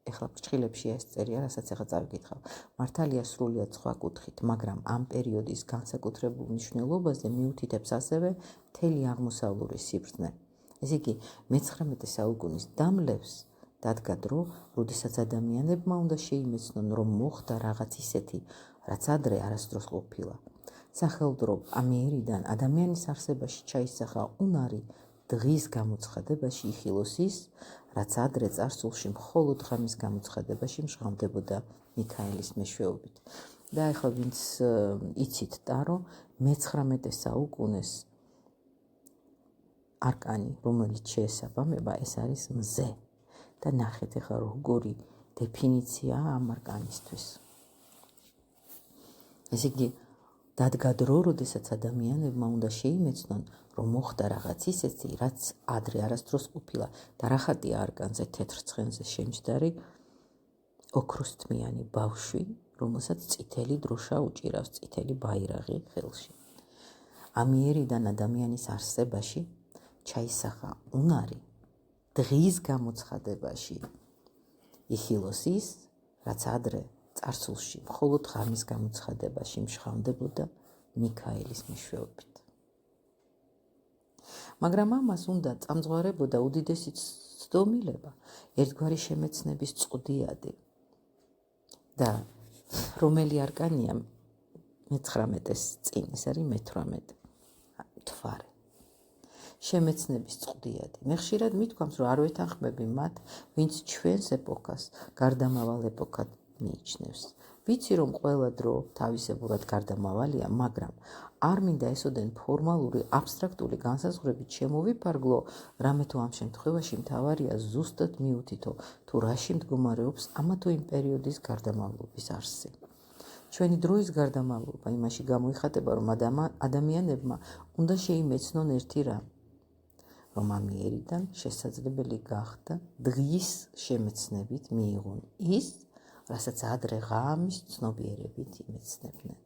ეხლა ფრჩხილებში ეს წერია, რასაც ეხლა წავიკითხავ, მართალია სრულიად სხვა კუთხით, მაგრამ ამ პერიოდის განსაკუთრებულ მნიშვნელობაზე მიუთითებს ასევე მთელი აღმოსავლური სიბრძნე. ესე იგი, მე-19 საუკუნის დამლევს დადგა დრო, როდესაც ადამიანებმა უნდა შეიმეცნონ, რომ მოხდა რაღაც ისეთი, რაც ადრე არასდროს ყოფილა. სახელდრო ამიერიდან ადამიანის არსებაში ჩაისახა უნარი დღის გამოცხადებაში იხილოს ის, რაც ადრე წარსულში მხოლოდ ღამის გამოცხადებაში მჟღავდებოდა მიქაელის მეშვეობით. და ახლა ვინც იცით ტარო, მე-19 საუკუნეს არკანი, რომელიც შეესაბამება, ეს არის მზე. და ნახეთ ახლა როგორი დეფინიციაა ამ არკანისთვის. ესე იგი, დადგა დრო, როდესაც ადამიანებმა უნდა შეიმეცნონ, რომ მოხდა რაღაც ისეთი, რაც ადრე არასდროს ყოფილა. და რა ხატია არკანზე თეთრ ცხენზე შემჯდარი ოქროსთმიანი ბავშვი, რომელსაც წითელი დროშა უჭირავს, წითელი ბაირაღი ხელში. ამიერიდან ადამიანის არსებაში ჩაისახა უნარი დღის გამოცხადებაში იხილოს ის, რაც ადრე წარსულში მხოლოდ ღამის გამოცხადებაში მჟღავდებოდა მიქაელის მეშვეობით. მაგრამ ამას უნდა წამძღვარებოდა უდიდესი ცდომილება, ერთგვარი შემეცნების წყვდიადი. და რომელი არკანია მე-19-ის წინ, ეს არის მე-18 მთვარე. შემეცნების წყვდიადი. მე ხშირად მithქვამს, რომ არ ვეთანხმები მათ, ვინც ჩვენს ეპოქას გარდამავალ ეპოქად მიიჩნევს. ვიცი, რომ ყველა დრო თავისებურად გარდამავალია, მაგრამ არ მინდა ესოდენ ფორმალური, აბსტრაქტული განსაზღვრებით შემოვიფარგლო, რამე თუ ამ შემთხვევაში მთავარია ზუსტად მიუთითო, თუ რაში მდგომარეობს ამა თუ იმ პერიოდის გარდამავლობის არსი. ჩვენი დროის გარდამავლობა იმაში გამოიხატება, რომ ადამიანებმა უნდა შეიმეცნონ ერთი რამ, რომ ამიერიდან შესაძლებელი გახდა დღის შემეცნებით მიიღონ ის, რასაც ადრე ღამის ცნობიერებით იმეცნებდნენ.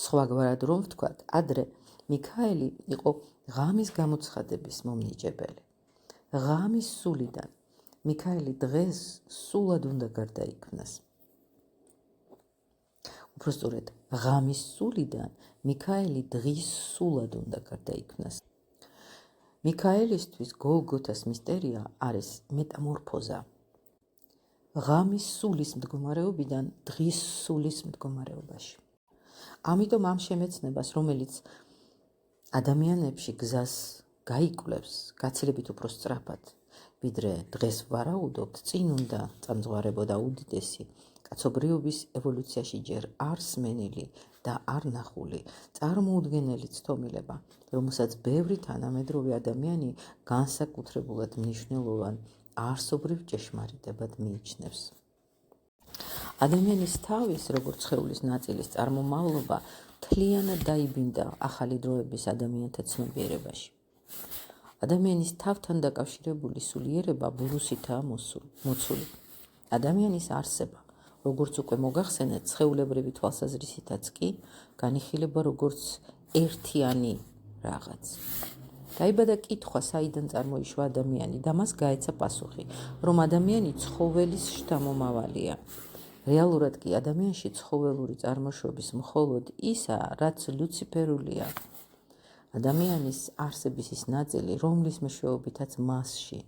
სხვაგვარად რომ ვთქვათ, ადრე მიქაელი იყო ღამის გამოცხადების მომნიჭებელი. ღამის სულიდან მიქაელი დღეს სულად უნდა გარდაიქმნას. უпростоრედ, ღამის სულიდან მიქაელი დღის სულად უნდა გარდაიქმნას. მიქაელისთვის გოლგოთას მისტერია არის მეტამორფოზა. ღამის სულის მდგომარეობიდან დღის სულის მდგომარეობაში. ამიტომ ამ შემეცნებას, რომელიც ადამიანებში გზას გაიკვლევს, გაცილებით უფრო სწრაფად, ვიდრე დღეს ვარაუდობთ, წინ უნდა წამძღვარებოდა უდიდესი კაცობრიობის ევოლუციაში ჯერ არ სმენილი და არ ნახული წარმოუდგენელი ცდომილება, რომელსაც ბევრი თანამედროვე ადამიანი განსაკუთრებულად მნიშვნელოვან არსობრივ ჭეშმარიტებად მიიჩნევს. ადამიანის თავის, როგორც სხეულის ნაწილის წარმომავლობა მთლიანად დაიბინდა ახალი დროების ადამიანთა ცნობიერებაში. ადამიანის თავთან დაკავშირებული სულიერება ბურუსითაა მოცული. ადამიანის არსება, როგორც უკვე მოგახსენეთ, სხეულებრივი თვალსაზრისითაც კი განიხილება როგორც ერთიანი რაღაც. დაიბადა კითხვა, საიდან წარმოიშვა ადამიანი და მას გაეცა პასუხი, რომ ადამიანი ცხოველის შთამომავალია. რეალურად კი ადამიანში ცხოველური წარმოშობის მხოლოდ ისაა, რაც ლუციფერულია. ადამიანის არსების ის ნაწილი, რომლის მეშვეობითაც მასში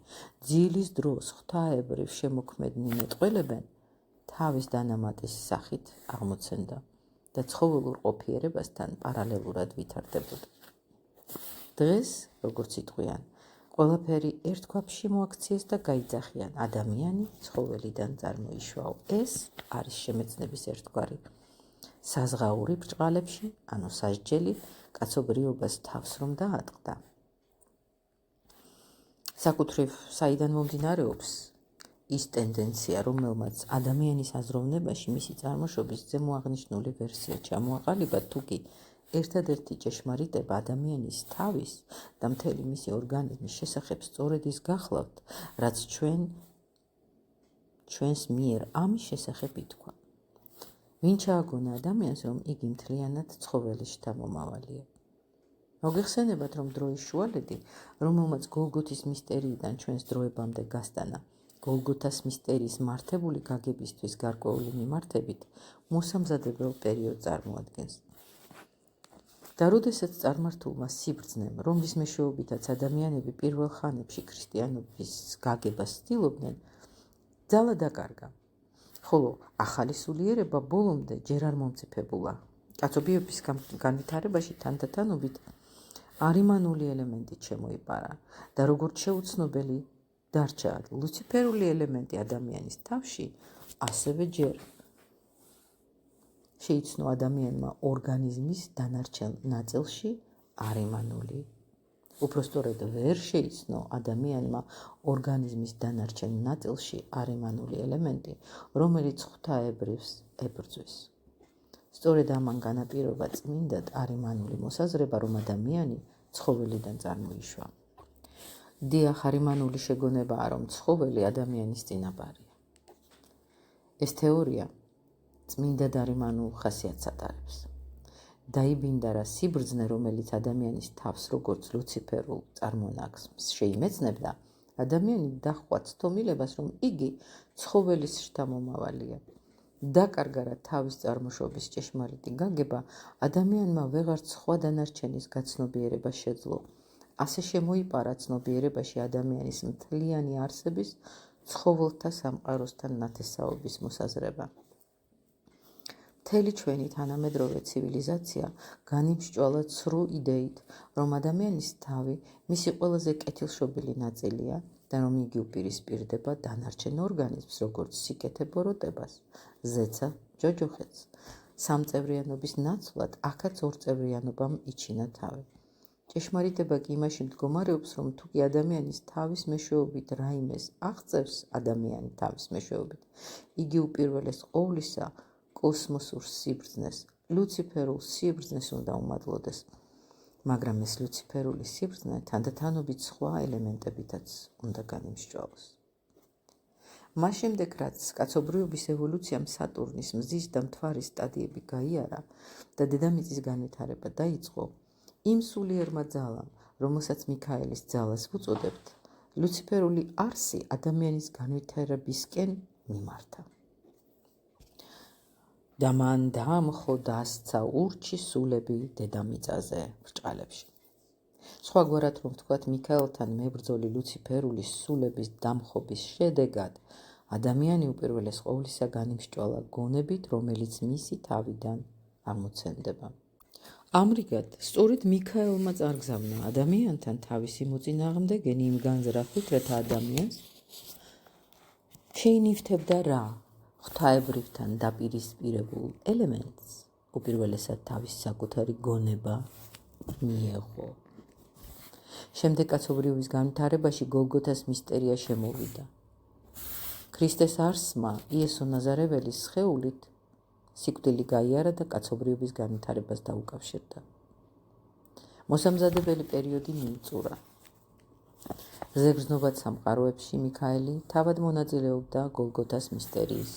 ძილის დროს ღვთაებრივ შემოქმედნი მეტყველებენ, თავის დანამატის სახით აღმოცენდა და ცხოველურ ყოფიერებასთან პარალელურად ვითარდებოდა. დღეს, როგორც იტყვიან, ყველაფერი ერთ ქვაბში მოაქციეს და გაიძახიან, ადამიანი ცხოველიდან წარმოიშვა. ეს არის შემეცნების ერთგვარი საზღაური ბრჭყალებში, ანუ სასჯელი კაცობრიობას თავს რომ დაატყდა. საკუთრივ საიდან მომდინარეობს ის ტენდენცია, რომელმაც ადამიანის აზროვნებაში მისი წარმოშობის ზემო აღნიშნული ვერსია ჩამოაყალიბა, თუკი ერთადერთი ჭეშმარიტება ადამიანის თავის და მთელი მისი ორგანიზმის შესახებ სწორედ ის გახლავთ, რაც ჩვენს მიერ ამის შესახებ ითქვა. ვინ ჩააგონა ადამიანს, რომ იგი მთლიანად ცხოველის შთამომავალია? მოგეხსენებათ, რომ დროის შუალედი, რომელმაც გოლგოთის მისტერიიდან ჩვენს დროებამდე გასტანა, გოლგოთას მისტერიის მართებული გაგებისთვის გარკვეული მიმართებით მოსამზადებელ პერიოდს წარმოადგენს. და როდესაც წარმართულმა სიბრძნემ, რომლის მეშვეობითაც ადამიანები პირველ ხანებში ქრისტიანობის გაგებას ცდილობდნენ, ძალა დაკარგა, ხოლო ახალი სულიერება ბოლომდე ჯერ არ მომწიფებულა. კაცობრიობის განვითარებაში თანდათანობით არიმანული ელემენტი შემოიპარა და როგორც შეუცნობელი დარჩა ლუციფერული ელემენტი ადამიანის თავში, ასევე ჯერ შეიცნო ადამიანმა ორგანიზმის დანარჩენ ნაწილში არიმანული. უпростоრედ ვერ შეიცნო ადამიანმა ორგანიზმის დანარჩენ ნაწილში არიმანული ელემენტი, რომელიც ღვთაებრივს ებრძვის. სწორედ ამან განაპირობა წმინდად არიმანული მოსაზრება, რომ ადამიანი ცხოველიდან წარმოიშვა. დიახ, არიმანული შეგონებაა, რომ ცხოველი ადამიანის წინაპარია. ეს თეორია წმინდად არიმანულ ხასიათს ატარებს. დაიბინდარა სიბრძნე, რომელიც ადამიანის თავს როგორც ლუციფერულ წარმონაქმს შეიმეცნებდა, ადამიანი დაჰყვა ცდომილებას, რომ იგი ცხოველის შთამომავალია. დაკარგა რა თავის წარმოშობის ჭეშმარიტი გაგება, ადამიანმა ვეღარც სხვა დანარჩენის გაცნობიერება შეძლო. ასე შემოიპარა ცნობიერებაში ადამიანის მთლიანი არსების ცხოველთა სამყაროსთან ნათესაობის მოსაზრება. მთელი ჩვენი თანამედროვე ცივილიზაცია განიმსჭვალა ცრუ იდეით, რომ ადამიანის თავი მისი ყველაზე კეთილშობილი ნაწილია და რომ იგი უპირისპირდება დანარჩენ ორგანიზმს, როგორც სიკეთე ბოროტებას, ზეცა ჯოჯოხეთს. სამწევრიანობის ნაცვლად აქაც ორწევრიანობამ იჩინა თავი. ჭეშმარიტება კი იმაში მდგომარეობს, რომ თუკი ადამიანის თავის მეშვეობით რაიმეს აღწევს ადამიანი თავის მეშვეობით, იგი უპირველეს ყოვლისა კოსმოსურ სიბრძნეს, ლუციფერულ სიბრძნეს უნდა უმადლოდეს, მაგრამ ეს ლუციფერული სიბრძნე თანდათანობით სხვა ელემენტებითაც უნდა განიმსჭვალოს. მას შემდეგ, რაც კაცობრიობის ევოლუციამ სატურნის, მზის და მთვარის სტადიები გაიარა და დედამიწის განვითარება დაიწყო, იმ სულიერმა ძალამ, რომელსაც მიქაელის ძალას ვუწოდებთ, ლუციფერული არსი ადამიანის განვითარებისკენ მიმართა. და მან დაამხო და ასცა ურჩი სულები დედამიწაზე ბრჭყალებში. სხვაგვარად რომ ვთქვათ, მიქაელთან მებრძოლი ლუციფერული სულების დამხობის შედეგად ადამიანი უპირველეს ყოვლისა განიმსჭვალა გონებით, რომელიც მისი თავიდან აღმოცენდება. ამრიგად, სწორედ მიქაელმა წარგზავნა ადამიანთან თავისი მოწინააღმდეგენი იმ განზრახვით, რათა ადამიანს შეინივთებდა რა? ღვთაებრივთან დაპირისპირებულ ელემენტს, უპირველესად თავის საკუთარი გონება მიეღო. შემდეგ კაცობრიობის განვითარებაში გოლგოთას მისტერია შემოვიდა. ქრისტეს არსმა იესო ნაზარეველის სხეულით სიკვდილი გაიარა და კაცობრიობის განვითარებას დაუკავშირდა. მოსამზადებელი პერიოდი მიიწურა. ზეგრძნობად სამყაროებში მიქაელი თავად მონაწილეობდა გოლგოთას მისტერიის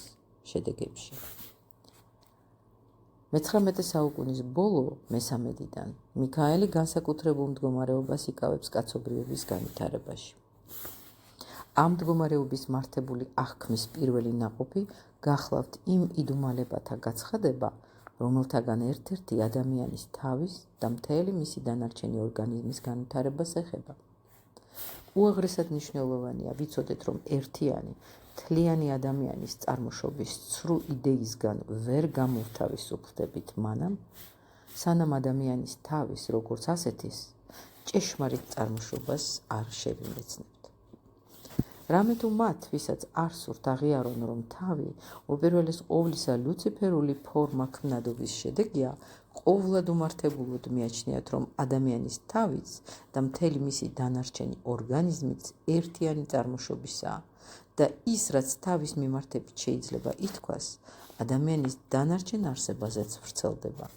შედეგებში. მე-19 საუკუნის ბოლო მესამედიდან მიქაელი განსაკუთრებულ მდგომარეობას იკავებს კაცობრიობის განვითარებაში. ამ მდგომარეობის მართებული აღქმის პირველი ნაყოფი გახლავთ იმ იდუმალებათა გაცხადება, რომელთაგან ერთ-ერთი ადამიანის თავის და მთელი მისი დანარჩენი ორგანიზმის განვითარებას ეხება. უაღრესად მნიშვნელოვანია ვიცოდეთ, რომ ერთიანი, მთლიანი ადამიანის წარმოშობის ცრუ იდეისგან ვერ გამოვთავისუფლდებით მანამ, სანამ ადამიანის თავის, როგორც ასეთის, ჭეშმარიტ წარმოშობას არ შევიმეცნებთ. რამე თუ მათ, ვისაც არ სურთ აღიარონ, რომ თავი უპირველეს ყოვლისა ლუციფერული ფორმა ქმნადობის შედეგია, ყოვლად უმართებულად მიაჩნიათ, რომ ადამიანის თავიც და მთელი მისი დანარჩენი ორგანიზმიც ერთიანი წარმოშობისაა და ის, რაც თავის მიმართებით შეიძლება ითქვას, ადამიანის დანარჩენ არსებაზეც ვრცელდება.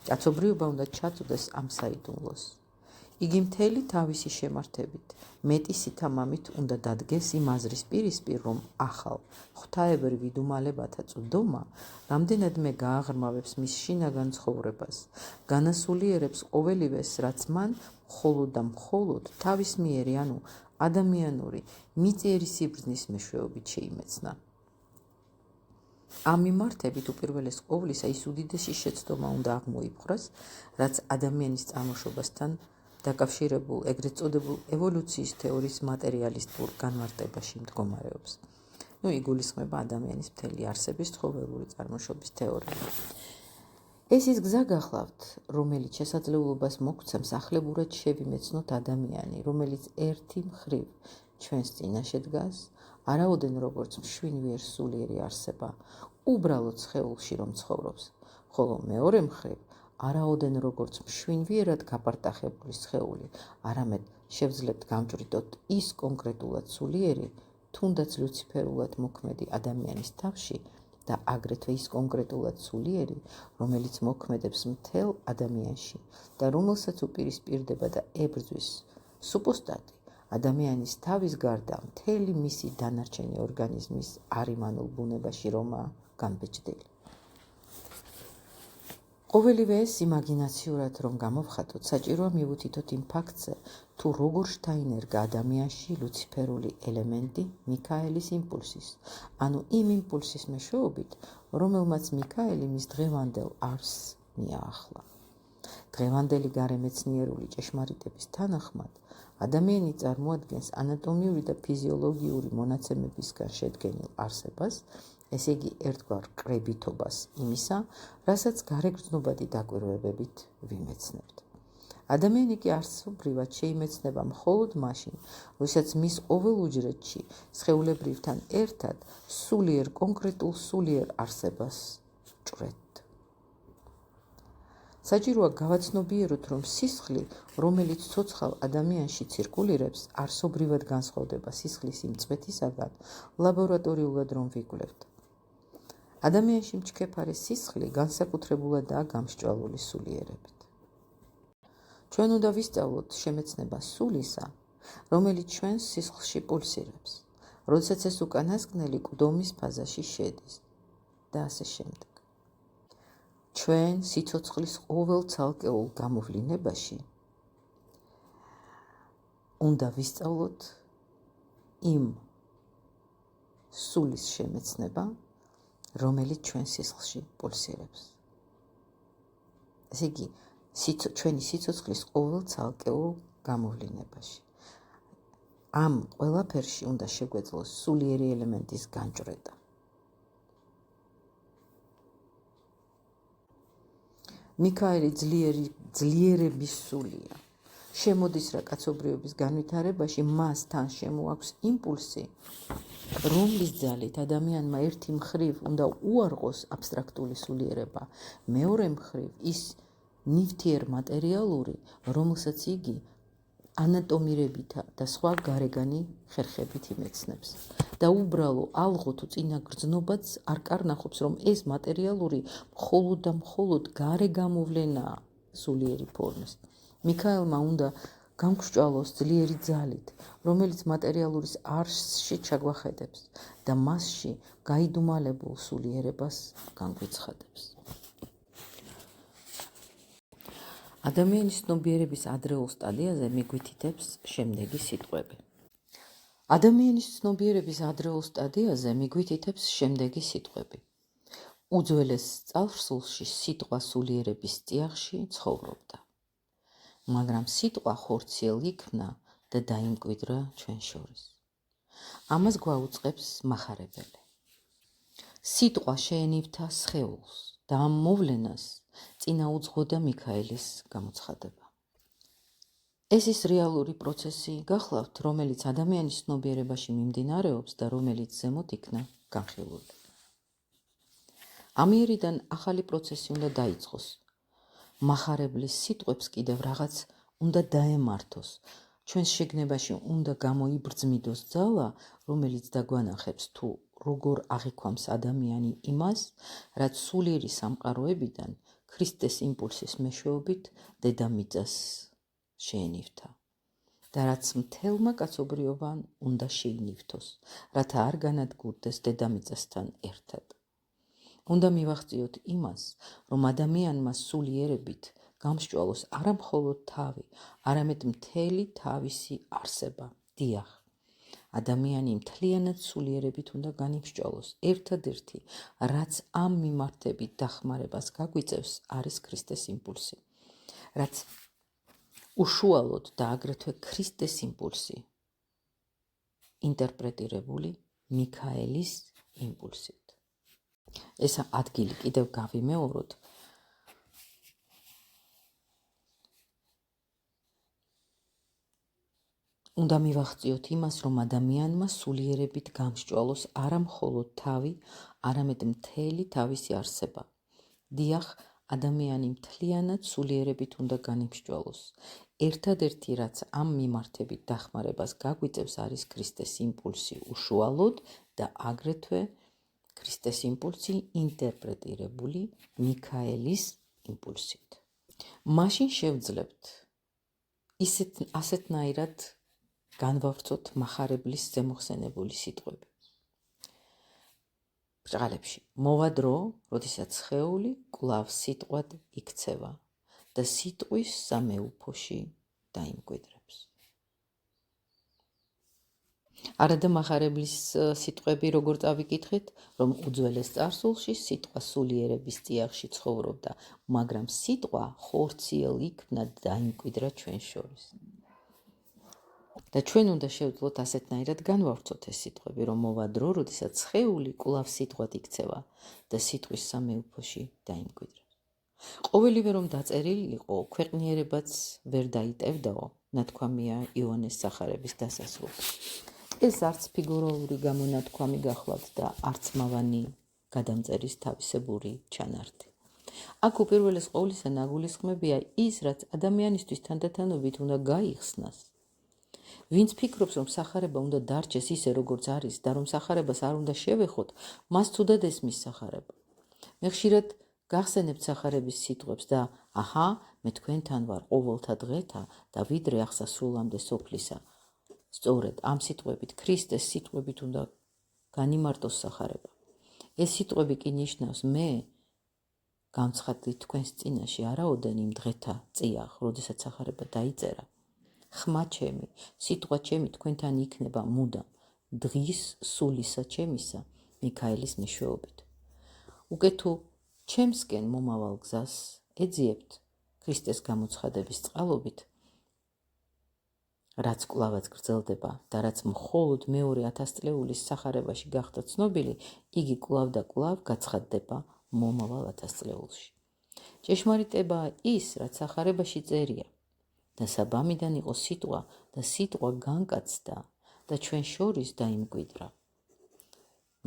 კაცობრიობა უნდა ჩაწუდეს ამ საიდუმლოს. იგი მთელი თავისი შემართებით, მეტისი თამამით უნდა დადგეს იმ აზრის პირისპირ, რომ ახალ, ღვთაებრივ იდუმალებათა წვდომა რამდენადმე გააღრმავებს მის შინაგან ცხოვრებას, განასულიერებს ყოველივეს, რაც მან მხოლოდ და მხოლოდ თავის მიერი, ანუ ადამიანური, მიწიერი სიბრძნის მეშვეობით შეიმეცნა. ამ მიმართებით უპირველეს ყოვლისა ის უდიდესი შეცდომა უნდა აღმოიფხვრას, რაც ადამიანის წარმოშობასთან დაკავშირებულ, ეგრეთ წოდებულ ევოლუციის თეორიის მატერიალისტურ განმარტებაში მდგომარეობს. იგულისხმება ადამიანის მთელი არსების ცხოველური წარმოშობის თეორია. ეს ის გზა გახლავთ, რომელიც შესაძლებლობას მოგცემს ახლებურად შევიმეცნოთ ადამიანი, რომელიც ერთი მხრივ ჩვენს წინაშე დგას, არაოდენ როგორც მშვინვიერ სულიერი არსება, უბრალოდ სხეულში რომ ცხოვრობს, ხოლო მეორე მხრივ არაოდენ როგორც მშვინვიერად გაპარტახებული სხეული, არამედ შევძლებთ გამჭვრიტოთ ის კონკრეტულად სულიერი, თუნდაც ლუციფერულად მოქმედი ადამიანის თავში და აგრეთვე ის კონკრეტულად სულიერი, რომელიც მოქმედებს მთელ ადამიანში და რომელსაც უპირისპირდება და ებრძვის სუპოსტატი, ადამიანის თავის გარდა მთელი მისი დანარჩენი ორგანიზმის არიმანულ ბუნებაში რომაა განბეჭდილი. ყოველივე ეს იმაგინაციურად რომ გამოვხატოთ, საჭიროა მივუთითოთ იმ ფაქტზე, თუ როგორ შთაინერგა ადამიანში ლუციფერული ელემენტი მიქაელის იმპულსის, ანუ იმ იმპულსის მეშვეობით, რომელმაც მიქაელი მის დღევანდელ არსს მიაახლა. დღევანდელი გარემეცნიერული ჭეშმარიტების თანახმად, ადამიანი წარმოადგენს ანატომიური და ფიზიოლოგიური მონაცემებისგან შედგენილ არსებას, ესე იგი ერთგვარ კრებითობას იმისა, რასაც გარეგრძნობადი დაკვირვებებით ვიმეცნებთ. ადამიანი კი არსობრივად შეიმეცნება მხოლოდ მაშინ, როდესაც მის ყოველ უჯრედში სხეულებრივთან ერთად სულიერ კონკრეტულ სულიერ არსებას ჭვრეთ. საჭიროა გავაცნობიეროთ, რომ სისხლი, რომელიც ცოცხალ ადამიანში ცირკულირებს, არსობრივად განსხვავდება სისხლის იმ წვეთისაგან, ლაბორატორიულად რომ ვიკვლევთ. ადამიანში მჩქეფარე სისხლი განსაკუთრებულადაა გამსჭვალული სულიერებით. ჩვენ უნდა ვისწავლოთ შემეცნება სულისა, რომელიც ჩვენს სისხლში პულსირებს, როდესაც ეს უკანასკნელი კვდომის ფაზაში შედის და ასე შემდეგ. ჩვენ სიცოცხლის ყოველ ცალკეულ გამოვლინებაში უნდა ვისწავლოთ იმ სულის შემეცნება, რომელიც ჩვენ სისხლში პულსირებს. ესე იგი, ჩვენი სიცოცხლის ყოველ ცალკეულ გამოვლინებაში. ამ ყველაფერში უნდა შეგვეძლოს სულიერი ელემენტის განჭვრეტა. მიქაელი ძლიერების სულია. შემოდის რა კაცობრიობის განვითარებაში, მას თან შემოაქვს იმპულსი, რომლის ძალით ადამიანმა ერთი მხრივ უნდა უარყოს აბსტრაქტული სულიერება, მეორე მხრივ ის ნივთიერ მატერიალური, რომელსაც იგი ანატომირებით და სხვა გარეგანი ხერხებით იმეცნებს. და უბრალო ალღო თუ წინა გრძნობაც არ კარნახობს, რომ ეს მატერიალური მხოლოდ და მხოლოდ გარე გამოვლენაა სულიერი ფორმის. მიქაელმა უნდა გამგსჭვალოს ძლიერი ძალით, რომელიც მატერიალურის არსში ჩაგვახედებს და მასში გაიდუმალებულ სულიერებას განგვიცხადებს. ადამიანის ცნობიერების ადრეულ სტადიაზე მიგვითითებს შემდეგი სიტყვები. ადამიანის ცნობიერების ადრეულ სტადიაზე მიგვითითებს შემდეგი სიტყვები. უძველეს წარსულში სიტყვა სულიერების წიაღში ცხოვრობდა. მაგრამ სიტყვა ხორციელ იქნა და დაიმკვიდრა ჩვენ შორის. ამას გვაუწყებს მახარებელი. სიტყვა შეენივთა სხეულს და ამ მოვლენას წინა უძღოდა მიქაელის გამოცხადება. ეს ის რეალური პროცესი გახლავთ, რომელიც ადამიანის ცნობიერებაში მიმდინარეობს და რომელიც ზემოთ იქნა განხილული. ამიერიდან ახალი პროცესი უნდა დაიწყოს, მახარებლის სიტყვებს კიდევ რაღაც უნდა დაემართოს. ჩვენს შეგნებაში უნდა გამოიბრძმიდოს ძალა, რომელიც დაგვანახებს თუ როგორ აღიქვამს ადამიანი იმას, რაც სულიერი სამყაროებიდან ქრისტეს იმპულსის მეშვეობით დედამიწას შეენივთა და რაც მთელმა კაცობრიობამ უნდა შეინივთოს, რათა არ განადგურდეს დედამიწასთან ერთად. უნდა მივაღწიოთ იმას, რომ ადამიანმა სულიერებით გამსჭვალოს არა მხოლოდ თავი, არამედ მთელი თავისი არსება. დიახ, ადამიანი მთლიანად სულიერებით უნდა განიმსჭვალოს. ერთადერთი, რაც ამ მიმართებით დახმარებას გაგვიწევს, არის ქრისტეს იმპულსი. რაც უშუალოდ და აგრეთვე ქრისტეს იმპულსი, ინტერპრეტირებული მიქაელის იმპულსით. ეს ადგილი კიდევ გავიმეოროთ. უნდა მივაღწიოთ იმას, რომ ადამიანმა სულიერებით გამსჭვალოს არა მხოლოდ თავი, არამედ მთელი თავისი არსება. დიახ, ადამიანი მთლიანად სულიერებით უნდა განიმსჭვალოს. ერთადერთი, რაც ამ მიმართებით დახმარებას გაგვიწევს, არის ქრისტეს იმპულსი უშუალოდ და აგრეთვე ქრისტეს იმპულსი ინტერპრეტირებული მიქაელის იმპულსით. მაშინ შევძლებთ ასეთნაირად განვავრცოთ მახარებლის ზემოხსენებული სიტყვები. ბრჭყალებში მოვა დრო, როდესაც სხეული კვლავ სიტყვად იქცევა და სიტყვის სამეუფოში დაიმკვიდრებს. არადა მახარებლის სიტყვები როგორ წავიკითხეთ, რომ უძველეს წარსულში სიტყვა სულიერების წიაღში ცხოვრობდა, მაგრამ სიტყვა ხორციელ იქმნა და დაიმკვიდრა ჩვენ შორის. და ჩვენ უნდა შევძლოთ ასეთნაირად განვავრცოთ ეს სიტყვები, რომ მოვა დრო, როდესაც სხეული კვლავ სიტყვად იქცევა და სიტყვის სამეუფოში დაიმკვიდრებს. ყოველივე რომ დაწერილი იყო, ქვეყნიერებაც ვერ დაიტევდაო, ნათქვამია იოანეს სახარების დასასრულს. ეს არც ფიგურალური გამონათქვამი გახლავთ და არც მავანი გადამწერის თავისებური ჩანართი. აქ უპირველეს ყოვლისა ნაგულისხმებია ის, რაც ადამიანისთვის თანდათანობით უნდა გაიხსნას. ვინც ფიქრობს, რომ სახარება უნდა დარჩეს ისე, როგორც არის და რომ სახარებას არ უნდა შევეხოთ, მას თუდად ესმის სახარება. მე ხშირად გახსენებთ სახარების სიტყვებს და აჰა, მე თქვენთან ვარ ყოველთა დღეთა და ვიდრე აღსასრულამდე სოფლისა. სწორედ ამ სიტყვებით, ქრისტეს სიტყვებით უნდა განიმარტოს სახარება. ეს სიტყვები კი ნიშნავს მე გამცხადდით თქვენს წინაშე არაოდენ იმ დღეთა წიაღ, როდესაც სახარება დაიწერა. ხმა ჩემი, სიტყვა ჩემი თქვენთან იქნება მუდამ, დღის სულისა ჩემისა, მიქაელის მეშვეობით. უკვე თუ ჩემსკენ მომავალ გზას ეძიებთ ქრისტეს გამოცხადების წყალობით, რაც კვლავაც გრძელდება და რაც მხოლოდ მეორე 1000 წლეულის სახარებაში გახდა ცნობილი, იგი კვლავ და კვლავ გაცხადდება მომავალ 1000 წლეულში. ჭეშმარიტებაა ის, რაც სახარებაში წერია. და საბამიდან იყო სიტყვა და სიტყვა განკაცდა და ჩვენ შორის დაიმკვიდრა.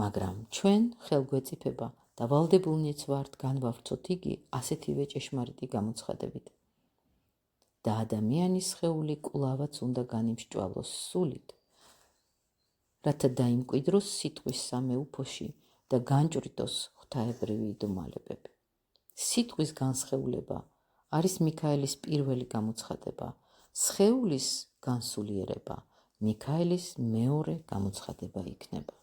მაგრამ ჩვენ ხელგვეწიფება და ვალდებულნიც ვართ განვავრცოთ იგი ასეთივე ჭეშმარიტი გამოცხადებით. და ადამიანის სხეული კვლავაც უნდა განიმსჭვალოს სულით, რათა დაიმკვიდროს სიტყვის სამეუფოში და განჭვრიტოს ღვთაებრივი იდუმალებები. სიტყვის განსხეულება არის მიქაელის პირველი გამოცხადება, სხეულის განსულიერება მიქაელის მეორე გამოცხადება იქნება.